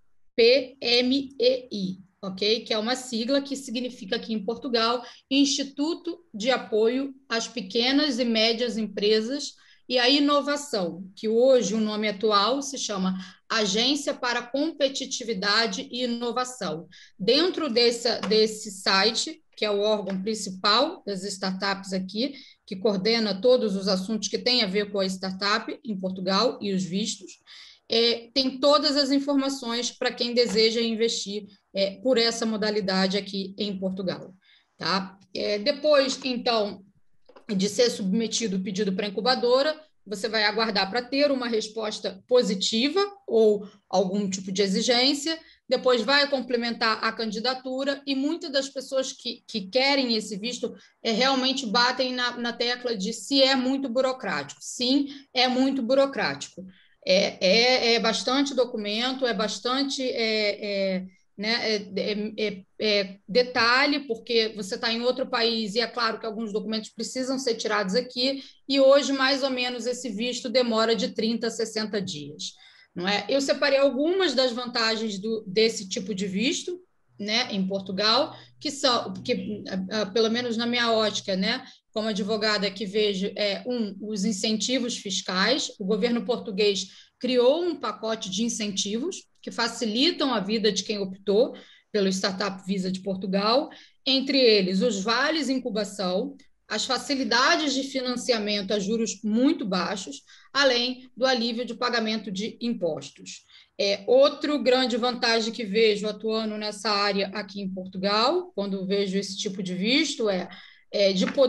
ok? Que é uma sigla que significa aqui em Portugal Instituto de Apoio às Pequenas e Médias Empresas e a Inovação, que hoje o nome atual se chama Agência para Competitividade e Inovação. Dentro desse site, que é o órgão principal das startups aqui, que coordena todos os assuntos que têm a ver com a startup em Portugal e os vistos, tem todas as informações para quem deseja investir por essa modalidade aqui em Portugal. Tá? Depois, então, de ser submetido o pedido para a incubadora, você vai aguardar para ter uma resposta positiva ou algum tipo de exigência, depois vai complementar a candidatura e muitas das pessoas que querem esse visto realmente batem na tecla de se é muito burocrático. Sim, é muito burocrático. É bastante documento, é bastante detalhe, porque você está em outro país e é claro que alguns documentos precisam ser tirados aqui, e hoje, mais ou menos, esse visto demora de 30 a 60 dias. não é? Eu separei algumas das vantagens desse tipo de visto, né, em Portugal, que são, porque, pelo menos na minha ótica, né, como advogada que vejo, os incentivos fiscais. O governo português criou um pacote de incentivos que facilitam a vida de quem optou pelo Startup Visa de Portugal, entre eles os vales incubação, as facilidades de financiamento a juros muito baixos, além do alívio de pagamento de impostos. Outro grande vantagem que vejo atuando nessa área aqui em Portugal, quando vejo esse tipo de visto,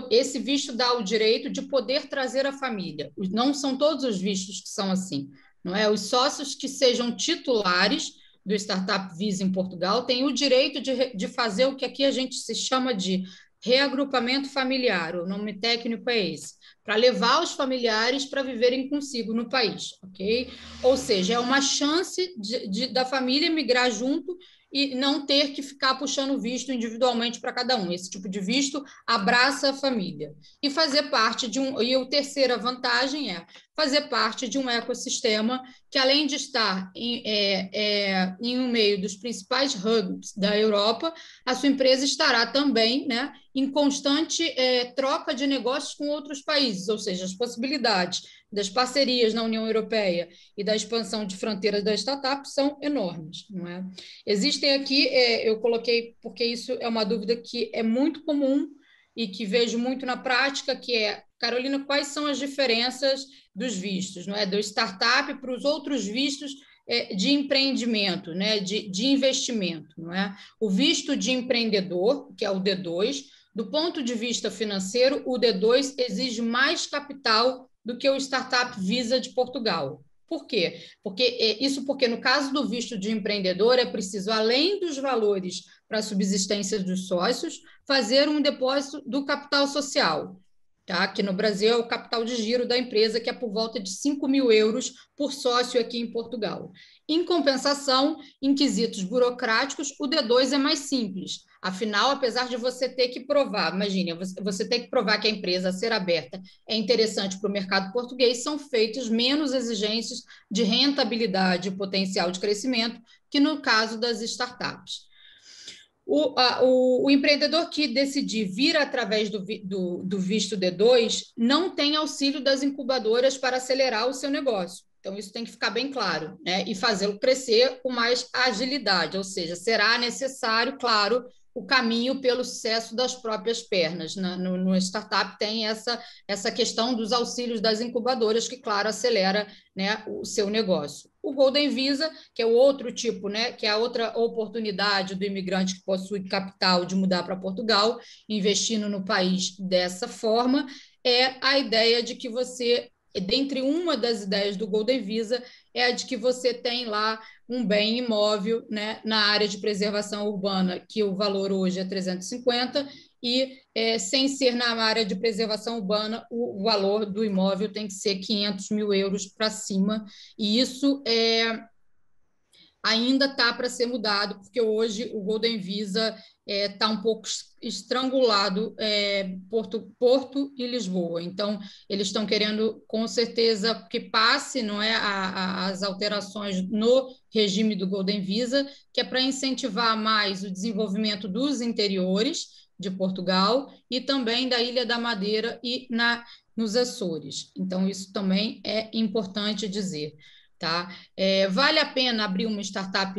esse visto dá o direito de poder trazer a família. Não são todos os vistos que são assim, não é? Os sócios que sejam titulares do Startup Visa em Portugal têm o direito de fazer o que aqui a gente se chama de reagrupamento familiar, o nome técnico é esse, para levar os familiares para viverem consigo no país, ok? Ou seja, é uma chance da família migrar junto e não ter que ficar puxando visto individualmente para cada um. Esse tipo de visto abraça a família. E fazer parte de e a terceira vantagem é fazer parte de um ecossistema que, além de estar em um meio dos principais hubs da Europa, a sua empresa estará também, né, em constante troca de negócios com outros países, ou seja, as possibilidades das parcerias na União Europeia e da expansão de fronteiras da startup são enormes, não é? Existem aqui, eu coloquei porque isso é uma dúvida que é muito comum e que vejo muito na prática, que é, Carolina, quais são as diferenças dos vistos, não é? Do startup para os outros vistos de empreendimento, né? De investimento, não é? O visto de empreendedor, que é o D2, do ponto de vista financeiro, o D2 exige mais capital do que o Startup Visa de Portugal. Por quê? Porque no caso do visto de empreendedor é preciso, além dos valores para a subsistência dos sócios, fazer um depósito do capital social, tá? Que no Brasil é o capital de giro da empresa, que é por volta de 5 mil euros por sócio aqui em Portugal. Em compensação, em quesitos burocráticos, o D2 é mais simples. Afinal, apesar de você ter que provar, imagine, você tem que provar que a empresa a ser aberta é interessante para o mercado português, são feitas menos exigências de rentabilidade e potencial de crescimento que no caso das startups. O empreendedor que decidir vir através do visto D2 não tem auxílio das incubadoras para acelerar o seu negócio. Então, isso tem que ficar bem claro, né? E fazê-lo crescer com mais agilidade, ou seja, será necessário, claro, o caminho pelo sucesso das próprias pernas. No startup tem essa questão dos auxílios das incubadoras, que, claro, acelera, né, o seu negócio. O Golden Visa, que é o outro tipo, né, que é a outra oportunidade do imigrante que possui capital de mudar para Portugal, investindo no país dessa forma, é a ideia de que você, dentre uma das ideias do Golden Visa, é a de que você tem lá um bem imóvel, né, na área de preservação urbana, que o valor hoje é 350, e sem ser na área de preservação urbana, o valor do imóvel tem que ser 500 mil euros para cima, e isso ainda está para ser mudado, porque hoje o Golden Visa está um pouco estrangulado, Porto e Lisboa. Então, eles estão querendo, com certeza, que passe, não é, as alterações no regime do Golden Visa, que é para incentivar mais o desenvolvimento dos interiores de Portugal e também da Ilha da Madeira e nos Açores. Então, isso também é importante dizer. Tá? Vale a pena abrir uma startup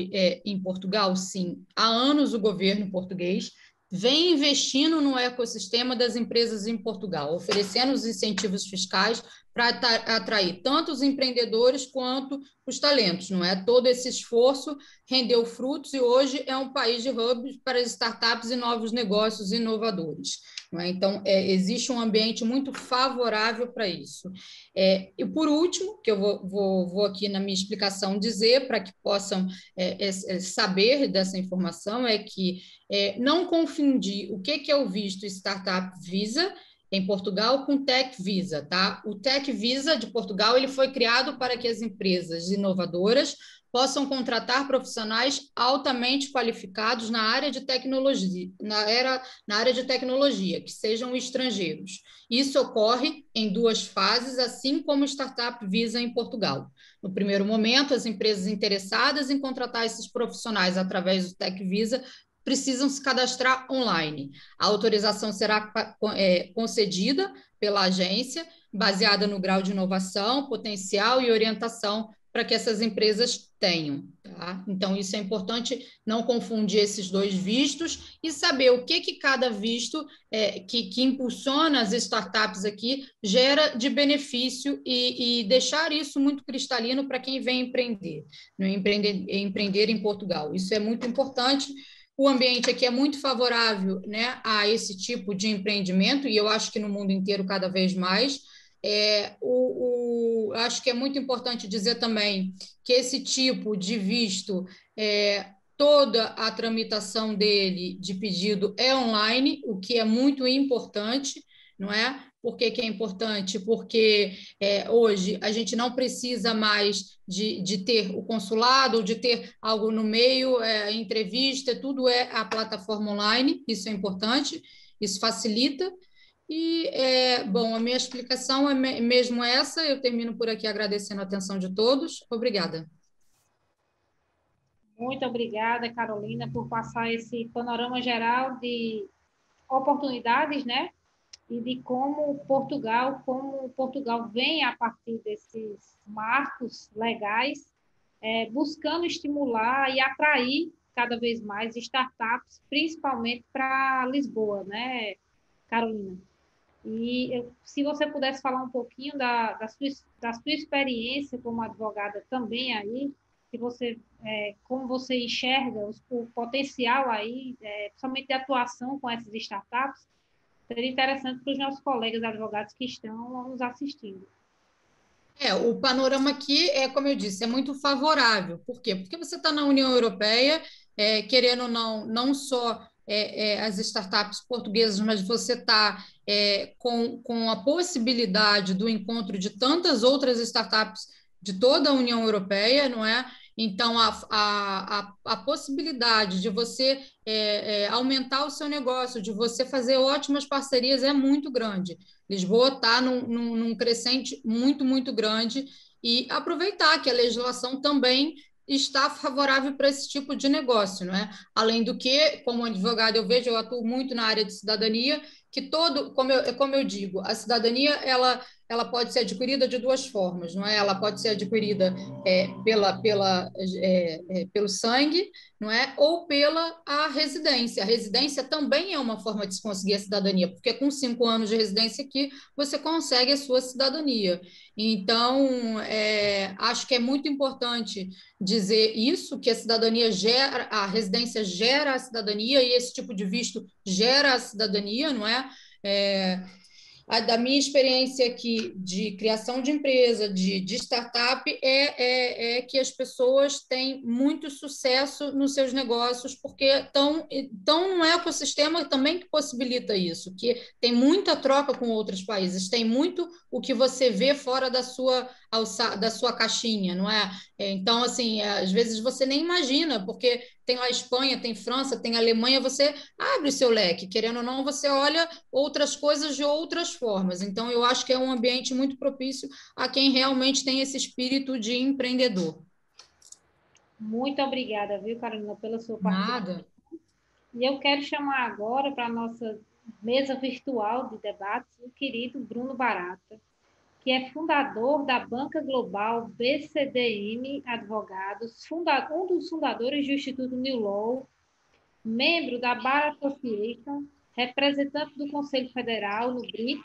em Portugal? Sim. Há anos o governo português vem investindo no ecossistema das empresas em Portugal, oferecendo os incentivos fiscais para atrair tanto os empreendedores quanto os talentos, não é? Todo esse esforço rendeu frutos e hoje é um país de hubs para startups e novos negócios inovadores, não é? Então, existe um ambiente muito favorável para isso. E, por último, que eu vou aqui na minha explicação dizer, para que possam saber dessa informação, é que não confundir o que é o visto Startup Visa em Portugal com Tech Visa, tá? O Tech Visa de Portugal ele foi criado para que as empresas inovadoras possam contratar profissionais altamente qualificados na área de tecnologia, na área de tecnologia, que sejam estrangeiros. Isso ocorre em 2 fases, assim como o Startup Visa em Portugal. No primeiro momento, as empresas interessadas em contratar esses profissionais através do Tech Visa precisam se cadastrar online. A autorização será concedida pela agência, baseada no grau de inovação, potencial e orientação para que essas empresas tenham. Tá? Então, isso é importante, não confundir esses 2 vistos e saber o que cada visto que impulsiona as startups aqui gera de benefício e deixar isso muito cristalino para quem vem empreender em Portugal. Isso é muito importante. O ambiente aqui é muito favorável, né, a esse tipo de empreendimento, e eu acho que no mundo inteiro cada vez mais. Acho que é muito importante dizer também que esse tipo de visto, toda a tramitação dele de pedido é online, o que é muito importante, não é? Por que é importante? Porque hoje a gente não precisa mais de ter o consulado ou de ter algo no meio, entrevista, tudo é a plataforma online, isso é importante, isso facilita. E, bom, a minha explicação é mesmo essa. Eu termino por aqui agradecendo a atenção de todos. Obrigada. Muito obrigada, Carolina, por passar esse panorama geral de oportunidades, né? E de como Portugal vem, a partir desses marcos legais, buscando estimular e atrair cada vez mais startups, principalmente para Lisboa, né, Carolina? E se você pudesse falar um pouquinho da sua experiência como advogada também aí, se você, como você enxerga o potencial aí, principalmente de atuação com essas startups, seria interessante para os nossos colegas advogados que estão nos assistindo. O panorama aqui como eu disse, é muito favorável. Por quê? Porque você está na União Europeia, querendo ou não só as startups portuguesas, mas você está com a possibilidade do encontro de tantas outras startups de toda a União Europeia, não é? Então, a possibilidade de você aumentar o seu negócio, de você fazer ótimas parcerias é muito grande. Lisboa está num crescente muito, muito grande e aproveitar que a legislação também está favorável para esse tipo de negócio, não é? Além do que, como advogado, eu atuo muito na área de cidadania, que como eu digo, a cidadania ela pode ser adquirida de 2 formas, não é? Ela pode ser adquirida pelo sangue, não é? Ou pela a residência. A residência também é uma forma de se conseguir a cidadania, porque com 5 anos de residência aqui você consegue a sua cidadania. Então, acho que é muito importante dizer isso, que a cidadania gera, a residência gera a cidadania e esse tipo de visto gera a cidadania, não é? Da minha experiência aqui de criação de empresa, de startup, é que as pessoas têm muito sucesso nos seus negócios, porque estão num ecossistema também que possibilita isso, que tem muita troca com outros países, tem muito o que você vê fora da sua caixinha, não é? Então, assim, às vezes você nem imagina, porque tem lá Espanha, tem França, tem Alemanha, você abre o seu leque, querendo ou não, você olha outras coisas de outras formas. Então, eu acho que é um ambiente muito propício a quem realmente tem esse espírito de empreendedor. Muito obrigada, viu, Carolina, pela sua participação. Nada. E eu quero chamar agora para a nossa mesa virtual de debates o querido Bruno Barata, que é fundador da Banca Global BCDM Advogados, um dos fundadores do Instituto New Law, membro da Bar Association, representante do Conselho Federal no BRICS,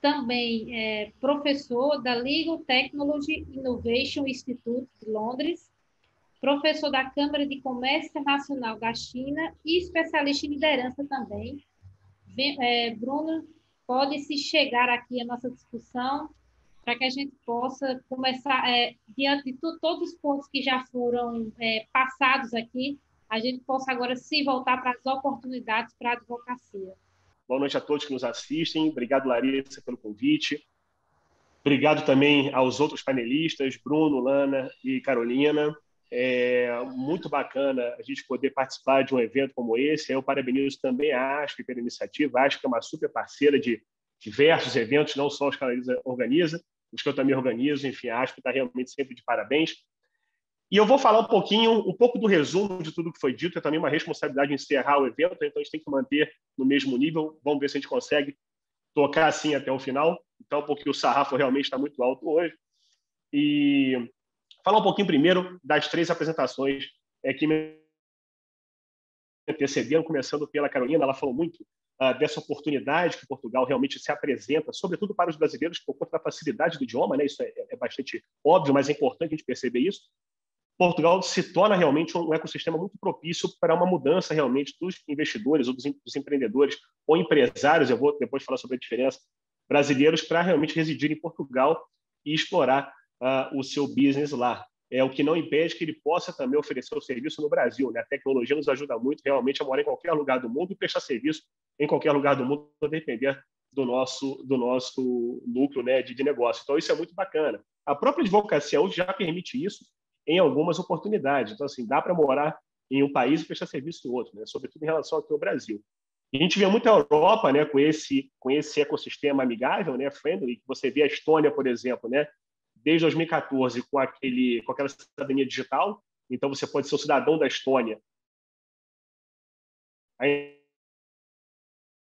também é professor da Legal Technology Innovation Institute de Londres, professor da Câmara de Comércio Internacional da China e especialista em liderança também. Bruno, pode-se chegar aqui à nossa discussão para que a gente possa começar, diante de todos os pontos que já foram passados aqui, a gente possa agora se voltar para as oportunidades para a advocacia. Boa noite a todos que nos assistem. Obrigado, Larissa, pelo convite. Obrigado também aos outros panelistas, Bruno, Lana e Carolina. É muito bacana a gente poder participar de um evento como esse. Eu parabenizo também a ASP pela iniciativa. A ASP é uma super parceira de diversos eventos, não só os que ela organiza, os que eu também organizo. Enfim, a ASP está realmente sempre de parabéns. E eu vou falar um pouco do resumo de tudo que foi dito. É também uma responsabilidade em encerrar o evento, então a gente tem que manter no mesmo nível. Vamos ver se a gente consegue tocar assim até o final, então porque o sarrafo realmente está muito alto hoje. E falar um pouquinho primeiro das 3 apresentações que me antecederam, começando pela Carolina. Ela falou muito dessa oportunidade que Portugal realmente se apresenta, sobretudo para os brasileiros, por conta da facilidade do idioma, né? Isso é bastante óbvio, mas é importante a gente perceber isso. Portugal se torna realmente um ecossistema muito propício para uma mudança realmente dos investidores ou dos empreendedores ou empresários, eu vou depois falar sobre a diferença, brasileiros, para realmente residir em Portugal e explorar o seu business lá. É o que não impede que ele possa também oferecer o serviço no Brasil, né? A tecnologia nos ajuda muito realmente a morar em qualquer lugar do mundo e prestar serviço em qualquer lugar do mundo, a depender do nosso núcleo, né, de negócio. Então, isso é muito bacana. A própria advocacia hoje já permite isso em algumas oportunidades. Então, assim, dá para morar em um país e prestar serviço em outro, né? Sobretudo em relação aqui ao Brasil. E a gente vê muito a Europa, né, com esse ecossistema amigável, né, friendly, que você vê a Estônia, por exemplo, né, desde 2014 com aquela cidadania digital. Então, você pode ser um cidadão da Estônia, ainda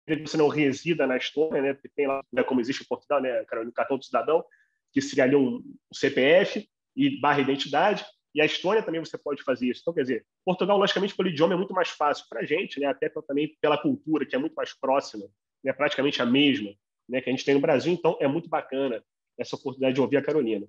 que você não resida na Estônia, né, tem lá, né, como existe em Portugal, né, o cartão do cidadão, que seria ali um CPF e / identidade. E a Estônia também você pode fazer isso. Então, quer dizer, Portugal, logicamente, pelo idioma é muito mais fácil para a gente, né? Até também pela cultura, que é muito mais próxima, né? Praticamente a mesma, né? Que a gente tem no Brasil. Então, é muito bacana essa oportunidade de ouvir a Carolina.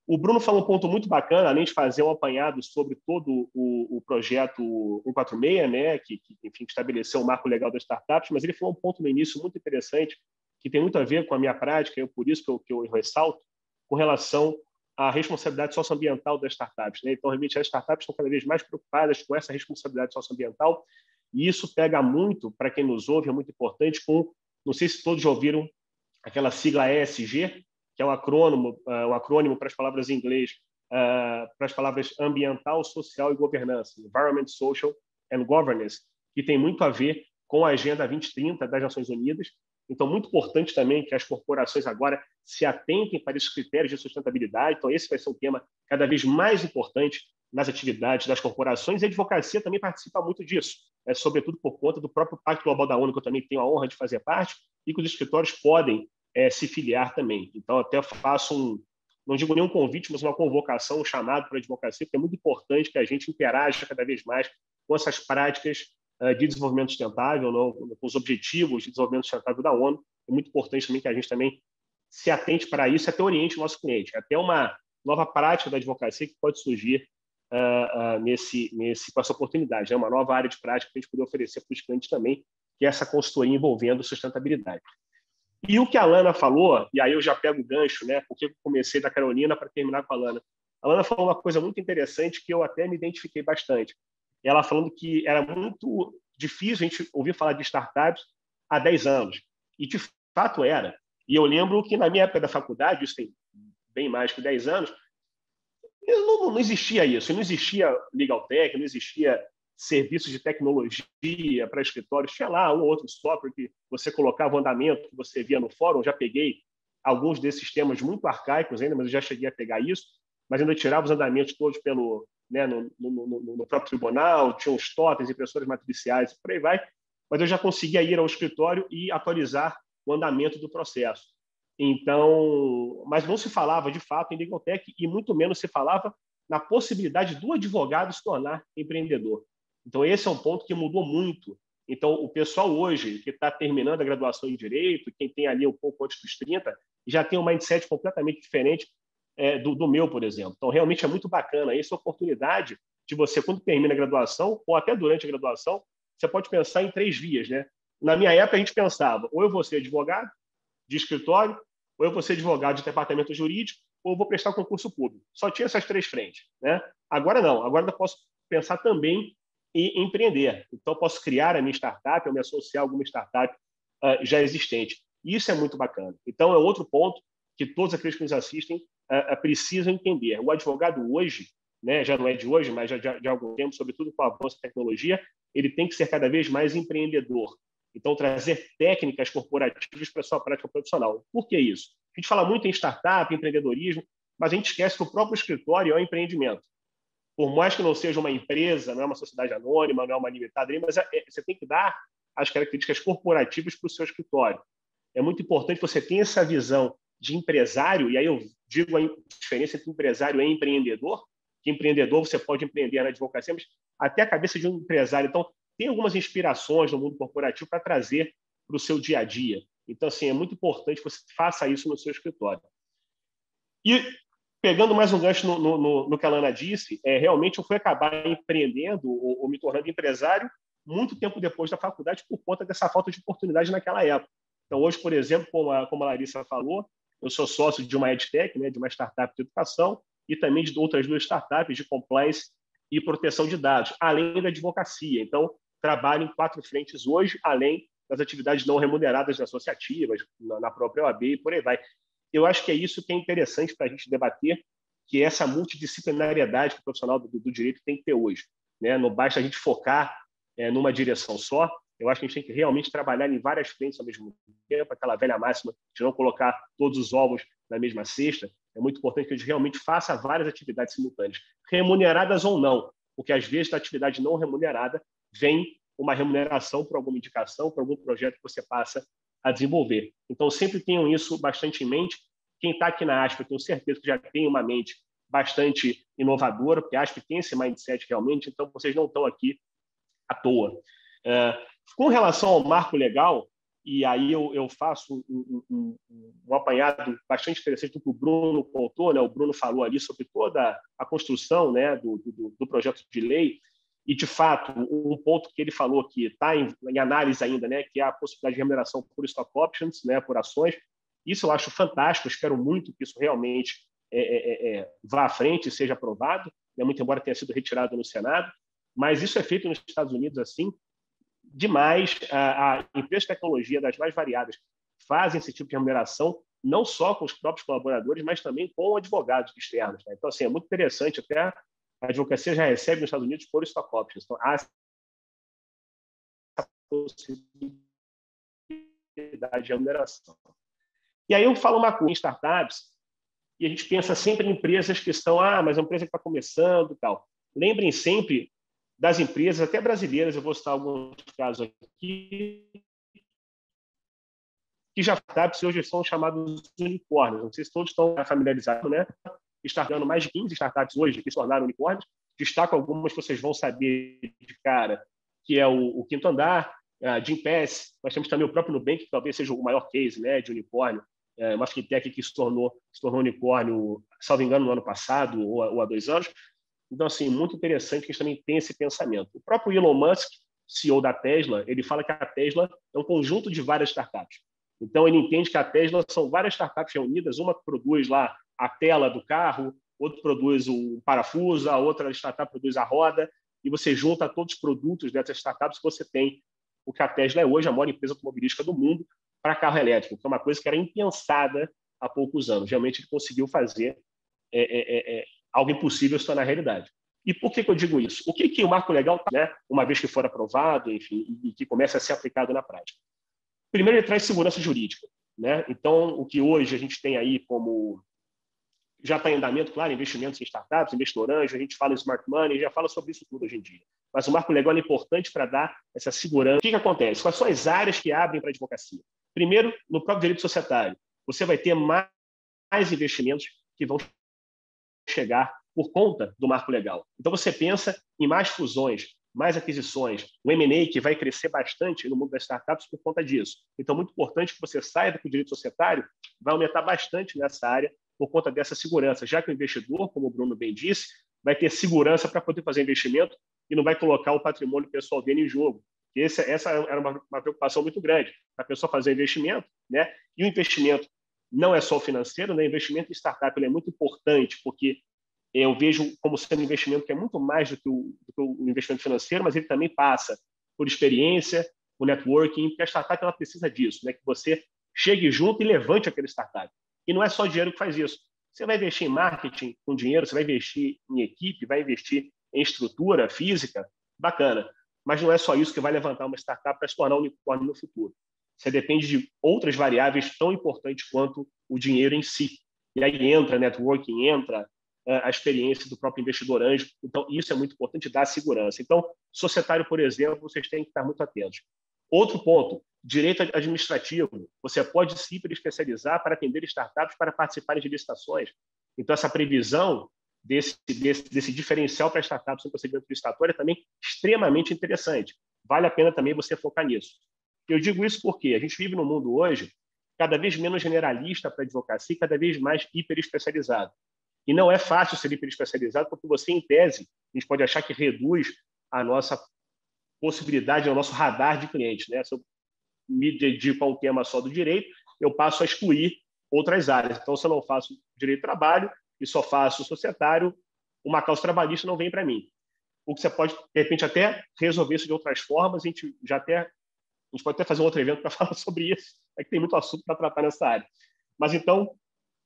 O Bruno falou um ponto muito bacana, além de fazer um apanhado sobre todo o projeto 146, né? Enfim, estabeleceu o marco legal das startups, mas ele falou um ponto no início muito interessante, que tem muito a ver com a minha prática, por isso que eu ressalto, com relação a responsabilidade socioambiental das startups, né? Então, realmente, as startups estão cada vez mais preocupadas com essa responsabilidade socioambiental, e isso pega muito, para quem nos ouve, é muito importante, não sei se todos já ouviram aquela sigla ESG, que é um acrônimo para as palavras em inglês, para as palavras ambiental, social e governança, Environment, Social and Governance, que tem muito a ver com a Agenda 2030 das Nações Unidas. Então, muito importante também que as corporações agora se atentem para esses critérios de sustentabilidade. Então, esse vai ser um tema cada vez mais importante nas atividades das corporações, e a advocacia também participa muito disso, sobretudo por conta do próprio Pacto Global da ONU, que eu também tenho a honra de fazer parte, e que os escritórios podem se filiar também. Então, até faço não digo nenhum convite, mas uma convocação, um chamado para a advocacia, porque é muito importante que a gente interaja cada vez mais com essas práticas de desenvolvimento sustentável, não, com os objetivos de desenvolvimento sustentável da ONU. É muito importante também que a gente também se atente para isso e até oriente o nosso cliente. Até uma nova prática da advocacia que pode surgir com essa oportunidade, né? Uma nova área de prática que a gente poder oferecer para os clientes também, que é essa consultoria envolvendo sustentabilidade. E o que a Lana falou, e aí eu já pego o gancho, né? Porque eu comecei da Carolina para terminar com a Lana. A Lana falou uma coisa muito interessante que eu até me identifiquei bastante. Ela falando que era muito difícil a gente ouvir falar de startups há 10 anos. E, de fato, era. E eu lembro que, na minha época da faculdade, isso tem bem mais que 10 anos, não existia isso. Não existia legal tech, não existia serviços de tecnologia para escritórios. Tinha lá um ou outro software que você colocava o andamento que você via no fórum. Já peguei alguns desses sistemas muito arcaicos ainda, mas eu já cheguei a pegar isso. Mas ainda tirava os andamentos todos no próprio tribunal, tinha os totens, impressoras matriciais, por aí vai. Mas eu já conseguia ir ao escritório e atualizar o andamento do processo. Então, mas não se falava, de fato, em legal tech, e muito menos se falava na possibilidade do advogado se tornar empreendedor. Então, esse é um ponto que mudou muito. Então, o pessoal hoje, que está terminando a graduação em Direito, quem tem ali um pouco antes dos 30, já tem um mindset completamente diferente do meu, por exemplo. Então, realmente é muito bacana essa oportunidade de você, quando termina a graduação, ou até durante a graduação, você pode pensar em 3 vias, né? Na minha época, a gente pensava, ou eu vou ser advogado de escritório, ou eu vou ser advogado de departamento jurídico, ou eu vou prestar concurso público. Só tinha essas 3 frentes, né? Agora não. Agora eu posso pensar também em empreender. Então, eu posso criar a minha startup, ou me associar a alguma startup já existente. Isso é muito bacana. Então, é outro ponto que todos aqueles que nos assistem precisam entender. O advogado hoje, né, já não é de hoje, mas já de algum tempo, sobretudo com o avanço da tecnologia, ele tem que ser cada vez mais empreendedor. Então, trazer técnicas corporativas para a sua prática profissional. Por que isso? A gente fala muito em startup, empreendedorismo, mas a gente esquece que o próprio escritório é um empreendimento. Por mais que não seja uma empresa, não é uma sociedade anônima, não é uma limitada, mas você tem que dar as características corporativas para o seu escritório. É muito importante você ter essa visão de empresário, e aí eu digo a diferença entre empresário e empreendedor, que empreendedor você pode empreender na advocacia, mas até a cabeça de um empresário. Então, tem algumas inspirações no mundo corporativo para trazer para o seu dia a dia. Então, assim, é muito importante que você faça isso no seu escritório. E, pegando mais um gancho no que a Lana disse, realmente eu fui acabar empreendendo ou me tornando empresário muito tempo depois da faculdade por conta dessa falta de oportunidade naquela época. Então, hoje, por exemplo, como a Larissa falou, eu sou sócio de uma EdTech, né, de uma startup de educação, e também de outras 2 startups de compliance e proteção de dados, além da advocacia. Então, trabalho em 4 frentes hoje, além das atividades não remuneradas associativas, na própria OAB e por aí vai. Eu acho que é isso que é interessante para a gente debater, que é essa multidisciplinariedade que o profissional do direito tem que ter hoje, né? Não basta a gente focar numa direção só. Eu acho que a gente tem que realmente trabalhar em várias frentes ao mesmo tempo, aquela velha máxima de não colocar todos os ovos na mesma cesta. É muito importante que a gente realmente faça várias atividades simultâneas, remuneradas ou não, porque às vezes da atividade não remunerada vem uma remuneração por alguma indicação, por algum projeto que você passa a desenvolver. Então, sempre tenham isso bastante em mente. Quem está aqui na ASP, eu tenho certeza que já tem uma mente bastante inovadora, porque a ASP tem esse mindset realmente, então vocês não estão aqui à toa. Com relação ao marco legal, e aí eu faço um apanhado bastante interessante do que o Bruno contou, né? O Bruno falou ali sobre toda a construção, né, do projeto de lei, e, de fato, um ponto que ele falou que está em análise ainda, né, que é a possibilidade de remuneração por stock options, né, por ações. Isso eu acho fantástico, eu espero muito que isso realmente vá à frente e seja aprovado, né, muito embora tenha sido retirado no Senado, mas isso é feito nos Estados Unidos assim, demais. A empresa de tecnologia das mais variadas fazem esse tipo de remuneração, não só com os próprios colaboradores, mas também com advogados externos, né? Então, assim, é muito interessante, até a advocacia já recebe nos Estados Unidos por stock options. Então, há essa possibilidade de remuneração. E aí eu falo uma coisa em startups, e a gente pensa sempre em empresas que estão, mas é uma empresa que está começando e tal. Lembrem sempre das empresas, até brasileiras, eu vou citar alguns casos aqui, que já startups hoje são chamados unicórnios. Não sei se todos estão familiarizados, né? Startando mais de 15 startups hoje que se tornaram unicórnios. Destaco algumas que vocês vão saber de cara, que é o Quinto Andar, a Gympass. Nós temos também o próprio Nubank, que talvez seja o maior case, né, de unicórnio. Uma fintech que se tornou unicórnio, salvo engano, no ano passado ou há 2 anos. Então, assim, muito interessante que a gente também tem esse pensamento. O próprio Elon Musk, CEO da Tesla, ele fala que a Tesla é um conjunto de várias startups. Então, ele entende que a Tesla são várias startups reunidas, uma que produz lá a tela do carro, outra produz o parafuso, a outra startup produz a roda, e você junta todos os produtos dessas startups que você tem. O que a Tesla é hoje a maior empresa automobilística do mundo para carro elétrico, que é uma coisa que era impensada há poucos anos. Realmente, ele conseguiu fazer algo impossível se tornar realidade. E por que eu digo isso? O que o marco legal, né, uma vez que for aprovado, enfim, e que comece a ser aplicado na prática? Primeiro, ele traz segurança jurídica, né? Então, o que hoje a gente tem aí como já está em andamento, claro, investimentos em startups, investimento anjo, a gente fala em smart money, já fala sobre isso tudo hoje em dia. Mas o marco legal é importante para dar essa segurança. O que acontece? Quais são as áreas que abrem para a advocacia? Primeiro, no próprio direito societário, você vai ter mais investimentos que vão chegar por conta do marco legal. Então, você pensa em mais fusões, mais aquisições, o M&A que vai crescer bastante no mundo das startups por conta disso. Então, muito importante que você saiba que o direito societário vai aumentar bastante nessa área por conta dessa segurança, já que o investidor, como o Bruno bem disse, vai ter segurança para poder fazer investimento e não vai colocar o patrimônio pessoal dele em jogo. Essa era uma preocupação muito grande, a pessoa fazer investimento, né? E o investimento não é só o financeiro, né? O investimento em startup ele é muito importante, porque eu vejo como sendo um investimento que é muito mais do que o investimento financeiro, mas ele também passa por experiência, por networking, porque a startup ela precisa disso, né? Que você chegue junto e levante aquele startup. E não é só dinheiro que faz isso. Você vai investir em marketing com dinheiro, você vai investir em equipe, vai investir em estrutura física, bacana. Mas não é só isso que vai levantar uma startup para se tornar um unicórnio no futuro. Você depende de outras variáveis tão importantes quanto o dinheiro em si. E aí entra networking, entra a experiência do próprio investidor anjo. Então, isso é muito importante, dar segurança. Então, societário, por exemplo, vocês têm que estar muito atentos. Outro ponto, direito administrativo. Você pode se hiperespecializar para atender startups para participarem de licitações. Então, essa previsão desse diferencial para startups no procedimento licitatório é também extremamente interessante. Vale a pena também você focar nisso. Eu digo isso porque a gente vive num mundo hoje cada vez menos generalista para a advocacia e cada vez mais hiperespecializado. E não é fácil ser hiperespecializado porque você, em tese, a gente pode achar que reduz a nossa possibilidade, o nosso radar de clientes, né? Se eu me dedico a um tema só do direito, eu passo a excluir outras áreas. Então, se eu não faço direito do trabalho e só faço societário, uma causa trabalhista não vem para mim. O que você pode, de repente, até resolver isso de outras formas, a gente pode até fazer um outro evento para falar sobre isso, é que tem muito assunto para tratar nessa área. Mas, então,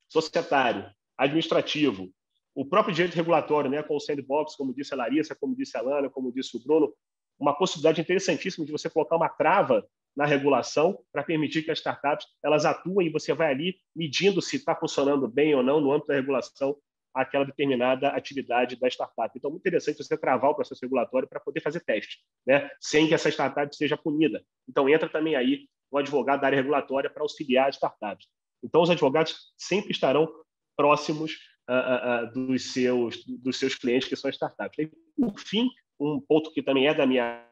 societário, administrativo, o próprio direito regulatório, né, com o sandbox, como disse a Larissa, como disse a Lana, como disse o Bruno, uma possibilidade interessantíssima de você colocar uma trava na regulação para permitir que as startups elas atuem e você vai ali medindo se está funcionando bem ou não no âmbito da regulação aquela determinada atividade da startup. Então, é muito interessante você travar o processo regulatório para poder fazer teste, né, sem que essa startup seja punida. Então, entra também aí o advogado da área regulatória para auxiliar as startups. Então, os advogados sempre estarão próximos dos seus clientes, que são as startups. E, por fim, um ponto que também é da minha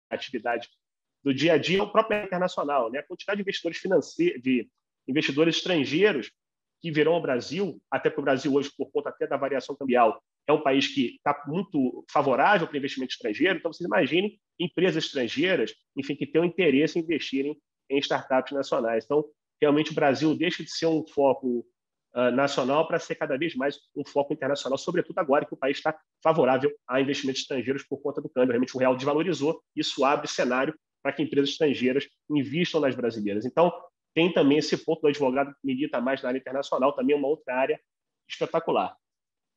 atividade do dia a dia é o próprio internacional, né? A quantidade de investidores financeiros, de investidores estrangeiros que virão ao Brasil, até porque o Brasil hoje, por conta até da variação cambial, é um país que está muito favorável para o investimento estrangeiro. Então, vocês imaginem empresas estrangeiras, enfim, que tenham interesse em investirem em startups nacionais. Então, realmente, o Brasil deixa de ser um foco nacional para ser cada vez mais um foco internacional, sobretudo agora que o país está favorável a investimentos estrangeiros por conta do câmbio. Realmente o real desvalorizou, isso abre cenário para que empresas estrangeiras invistam nas brasileiras. Então, tem também esse ponto do advogado que milita mais na área internacional, também é uma outra área espetacular.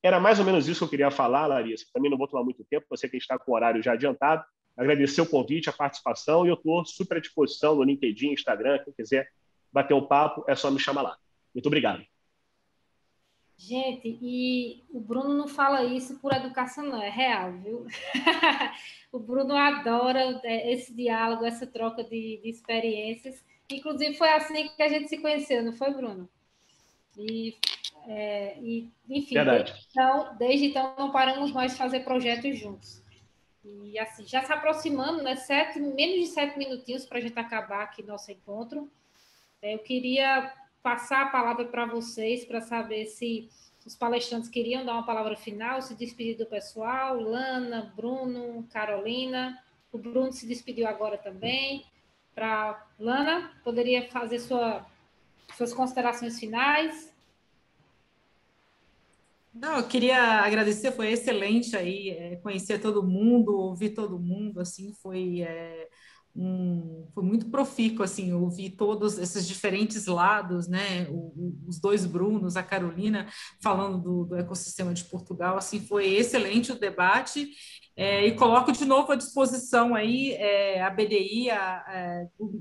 Era mais ou menos isso que eu queria falar, Larissa. Também não vou tomar muito tempo, você que está com o horário já adiantado. Agradecer o convite, a participação, e eu estou super à disposição no LinkedIn, Instagram, quem quiser bater um papo, é só me chamar lá. Muito obrigado. Gente, e o Bruno não fala isso por educação, não, é real, viu? O Bruno adora esse diálogo, essa troca de experiências. Inclusive, foi assim que a gente se conheceu, não foi, Bruno? Enfim, Verdade. desde então não paramos mais de fazer projetos juntos. E assim, já se aproximando, né? Menos de 7 minutinhos para a gente acabar aqui nosso encontro. Eu queria passar a palavra para vocês, para saber se os palestrantes queriam dar uma palavra final, se despedir do pessoal, Lana, Bruno, Carolina. O Bruno se despediu agora também. Para Lana, poderia fazer suas considerações finais? Não, eu queria agradecer, foi excelente aí conhecer todo mundo, ouvir todo mundo, assim, foi muito profícuo, assim, ouvir todos esses diferentes lados, né, os dois Brunos, a Carolina, falando do ecossistema de Portugal, assim, foi excelente o debate, e coloco de novo à disposição aí a BDI,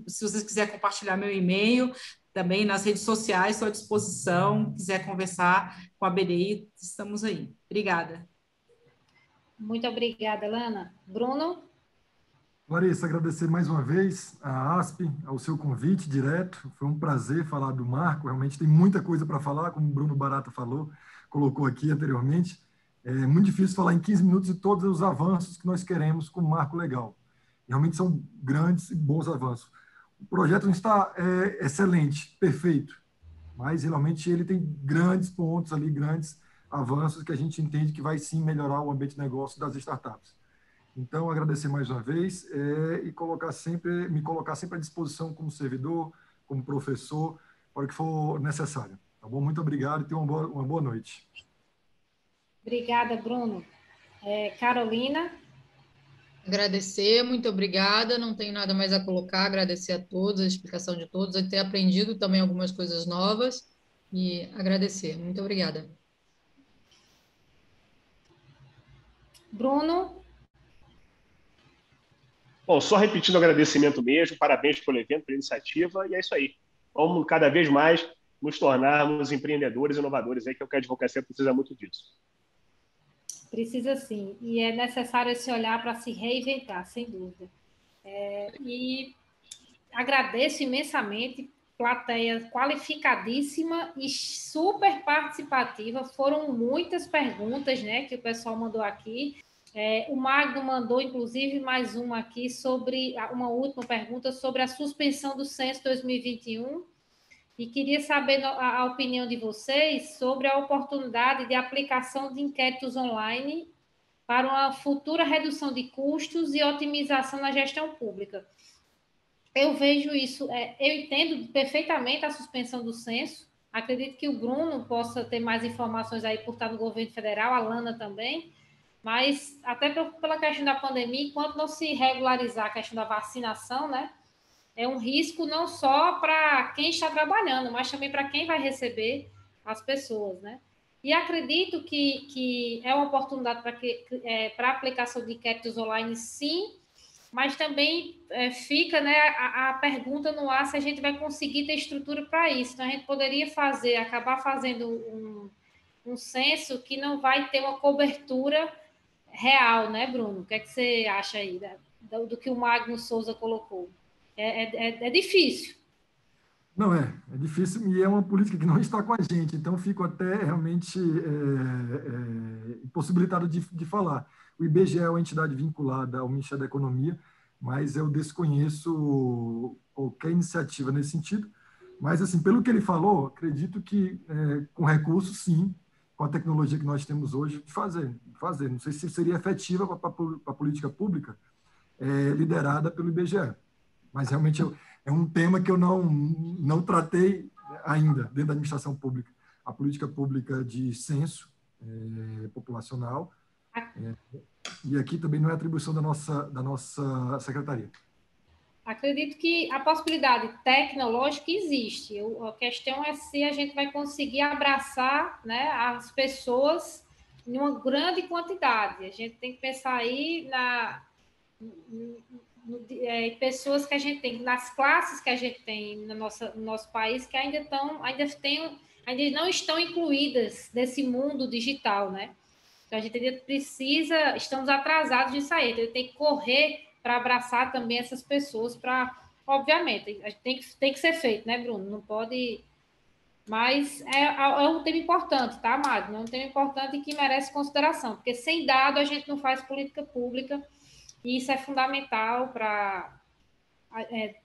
se vocês quiserem compartilhar meu e-mail, também nas redes sociais, estou à disposição, quiser conversar com a BDI, estamos aí. Obrigada. Muito obrigada, Lana. Bruno? Larissa, agradecer mais uma vez à ASP, ao seu convite direto. Foi um prazer falar do Marco. Realmente tem muita coisa para falar, como o Bruno Barata colocou aqui anteriormente. É muito difícil falar em 15 minutos de todos os avanços que nós queremos com o Marco Legal. Realmente são grandes e bons avanços. O projeto não está excelente, perfeito, mas realmente ele tem grandes pontos ali, grandes avanços que a gente entende que vai sim melhorar o ambiente de negócio das startups. Então, agradecer mais uma vez e me colocar sempre à disposição como servidor, como professor, para o que for necessário. Tá bom? Muito obrigado e tenha uma boa noite. Obrigada, Bruno. Carolina? Agradecer, muito obrigada. Não tenho nada mais a colocar. Agradecer a todos, a explicação de todos, a ter aprendido também algumas coisas novas e agradecer. Muito obrigada. Bruno? Bom, só repetindo o agradecimento mesmo, parabéns pelo evento, pela iniciativa, e é isso aí. Vamos cada vez mais nos tornarmos empreendedores e inovadores, aí que é o que a advocacia precisa muito disso. Precisa sim, e é necessário esse olhar para se reinventar, sem dúvida. E agradeço imensamente, plateia qualificadíssima e super participativa. Foram muitas perguntas, né, que o pessoal mandou aqui. O Magno mandou, inclusive, mais uma aqui sobre uma última pergunta sobre a suspensão do censo 2021. E queria saber a opinião de vocês sobre a oportunidade de aplicação de inquéritos online para uma futura redução de custos e otimização na gestão pública. Eu vejo isso, eu entendo perfeitamente a suspensão do censo, acredito que o Bruno possa ter mais informações aí por estar no governo federal, a Lana também, mas até pela questão da pandemia, enquanto não se regularizar a questão da vacinação, né, é um risco não só para quem está trabalhando, mas também para quem vai receber as pessoas, né? E acredito que é uma oportunidade para aplicação de inquéritos online, sim, mas também fica, né, a pergunta no ar se a gente vai conseguir ter estrutura para isso. Então, a gente poderia acabar fazendo um censo que não vai ter uma cobertura real, né, Bruno? O que é que você acha aí do que o Magno Souza colocou? É difícil. Não é difícil e é uma política que não está com a gente, então fico até realmente impossibilitado de falar. O IBGE é uma entidade vinculada ao Ministério da Economia, mas eu desconheço qualquer iniciativa nesse sentido. Mas, assim, pelo que ele falou, acredito que com recursos, sim, com a tecnologia que nós temos hoje, de fazer. Não sei se seria efetiva para a política pública liderada pelo IBGE, mas realmente é um tema que eu não tratei ainda dentro da administração pública. A política pública de censo populacional, e aqui também não é atribuição da nossa secretaria. Acredito que a possibilidade tecnológica existe. A questão é se a gente vai conseguir abraçar, né, as pessoas em uma grande quantidade. A gente tem que pensar aí pessoas que a gente tem, nas classes que a gente tem no nosso país, que ainda não estão incluídas nesse mundo digital, né? Então, a gente estamos atrasados disso aí, então, tem que correr para abraçar também essas pessoas, obviamente, tem que ser feito, né, Bruno? Não pode... Mas é um tema importante, tá, Magno? É um tema importante e que merece consideração, porque sem dado a gente não faz política pública, e isso é fundamental para...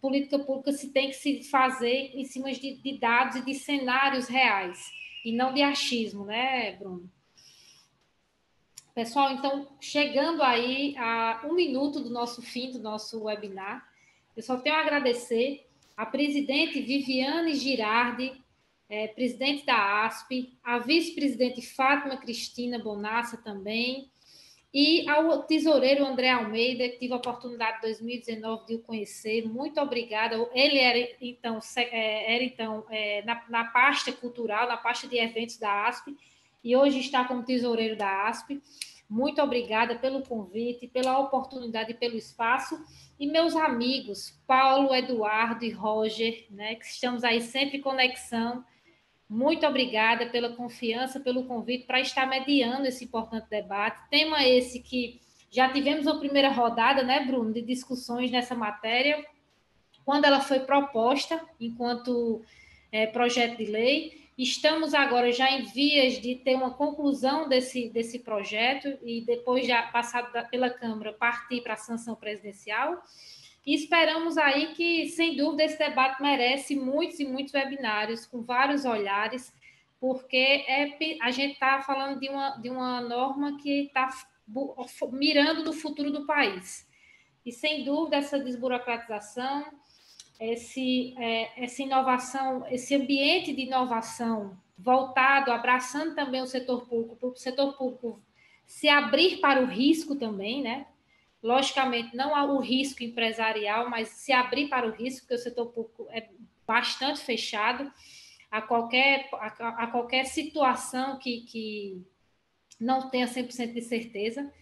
política pública tem que se fazer em cima de dados e de cenários reais, e não de achismo, né, Bruno? Pessoal, então, chegando aí a 1 minuto do nosso fim do nosso webinar, eu só tenho a agradecer a presidente Viviane Girardi, presidente da ASP, a vice-presidente Fátima Cristina Bonassa também, e ao tesoureiro André Almeida, que tive a oportunidade em 2019 de o conhecer. Muito obrigada. Ele era então na pasta cultural, na pasta de eventos da ASP, e hoje está como tesoureiro da ASP. Muito obrigada pelo convite, pela oportunidade e pelo espaço. E meus amigos, Paulo, Eduardo e Roger, né, que estamos aí sempre em conexão, muito obrigada pela confiança, pelo convite para estar mediando esse importante debate. Tema esse que já tivemos uma primeira rodada, né, Bruno, de discussões nessa matéria, quando ela foi proposta enquanto projeto de lei. Estamos agora já em vias de ter uma conclusão desse projeto e depois, já passado pela Câmara, partir para a sanção presidencial. E esperamos aí que, sem dúvida, esse debate merece muitos e muitos webinários, com vários olhares, porque a gente está falando de uma norma que está mirando no futuro do país. E, sem dúvida, essa desburocratização, essa inovação, esse ambiente de inovação voltado, abraçando também o setor público, para o setor público se abrir para o risco também, né? logicamente, não há o risco empresarial, mas se abrir para o risco, porque o setor público é bastante fechado a qualquer situação que não tenha 100% de certeza.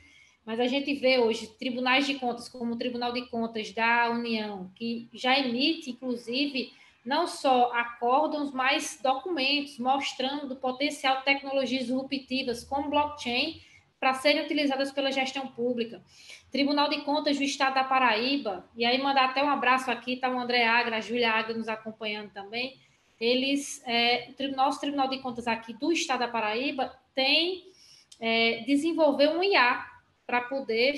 Mas a gente vê hoje tribunais de contas, como o Tribunal de Contas da União, que já emite, inclusive, não só acórdãos, mas documentos mostrando o potencial de tecnologias disruptivas, como blockchain, para serem utilizadas pela gestão pública. Tribunal de Contas do Estado da Paraíba, e aí mandar até um abraço aqui, está o André Agra, a Júlia Agra nos acompanhando também. Nosso Tribunal de Contas aqui do Estado da Paraíba desenvolveu um IA para poder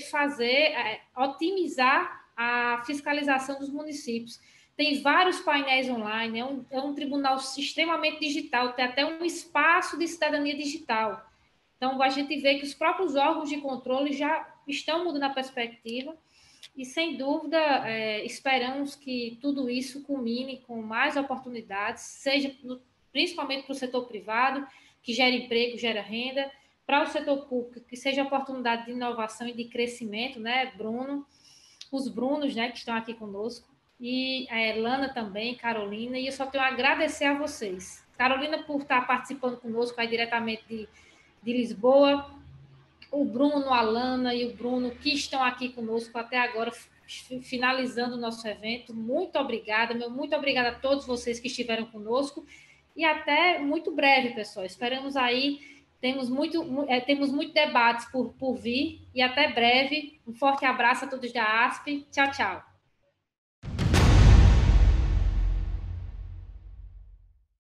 otimizar a fiscalização dos municípios. Tem vários painéis online, é um tribunal extremamente digital, tem até um espaço de cidadania digital. Então, a gente vê que os próprios órgãos de controle já estão mudando a perspectiva e, sem dúvida, esperamos que tudo isso culmine com mais oportunidades, principalmente para o setor privado, que gera emprego, gera renda, para o setor público, que seja oportunidade de inovação e de crescimento, né, Bruno? Os Brunos, né, que estão aqui conosco, e a Elana também, Carolina, e eu só tenho a agradecer a vocês. Carolina, por estar participando conosco aí diretamente de Lisboa, o Bruno, a Alana e o Bruno, que estão aqui conosco até agora, finalizando o nosso evento. Muito obrigada, muito obrigada a todos vocês que estiveram conosco, e até muito breve, pessoal. Esperamos aí. Temos muito debates por vir, e até breve. Um forte abraço a todos da ASP. Tchau, tchau.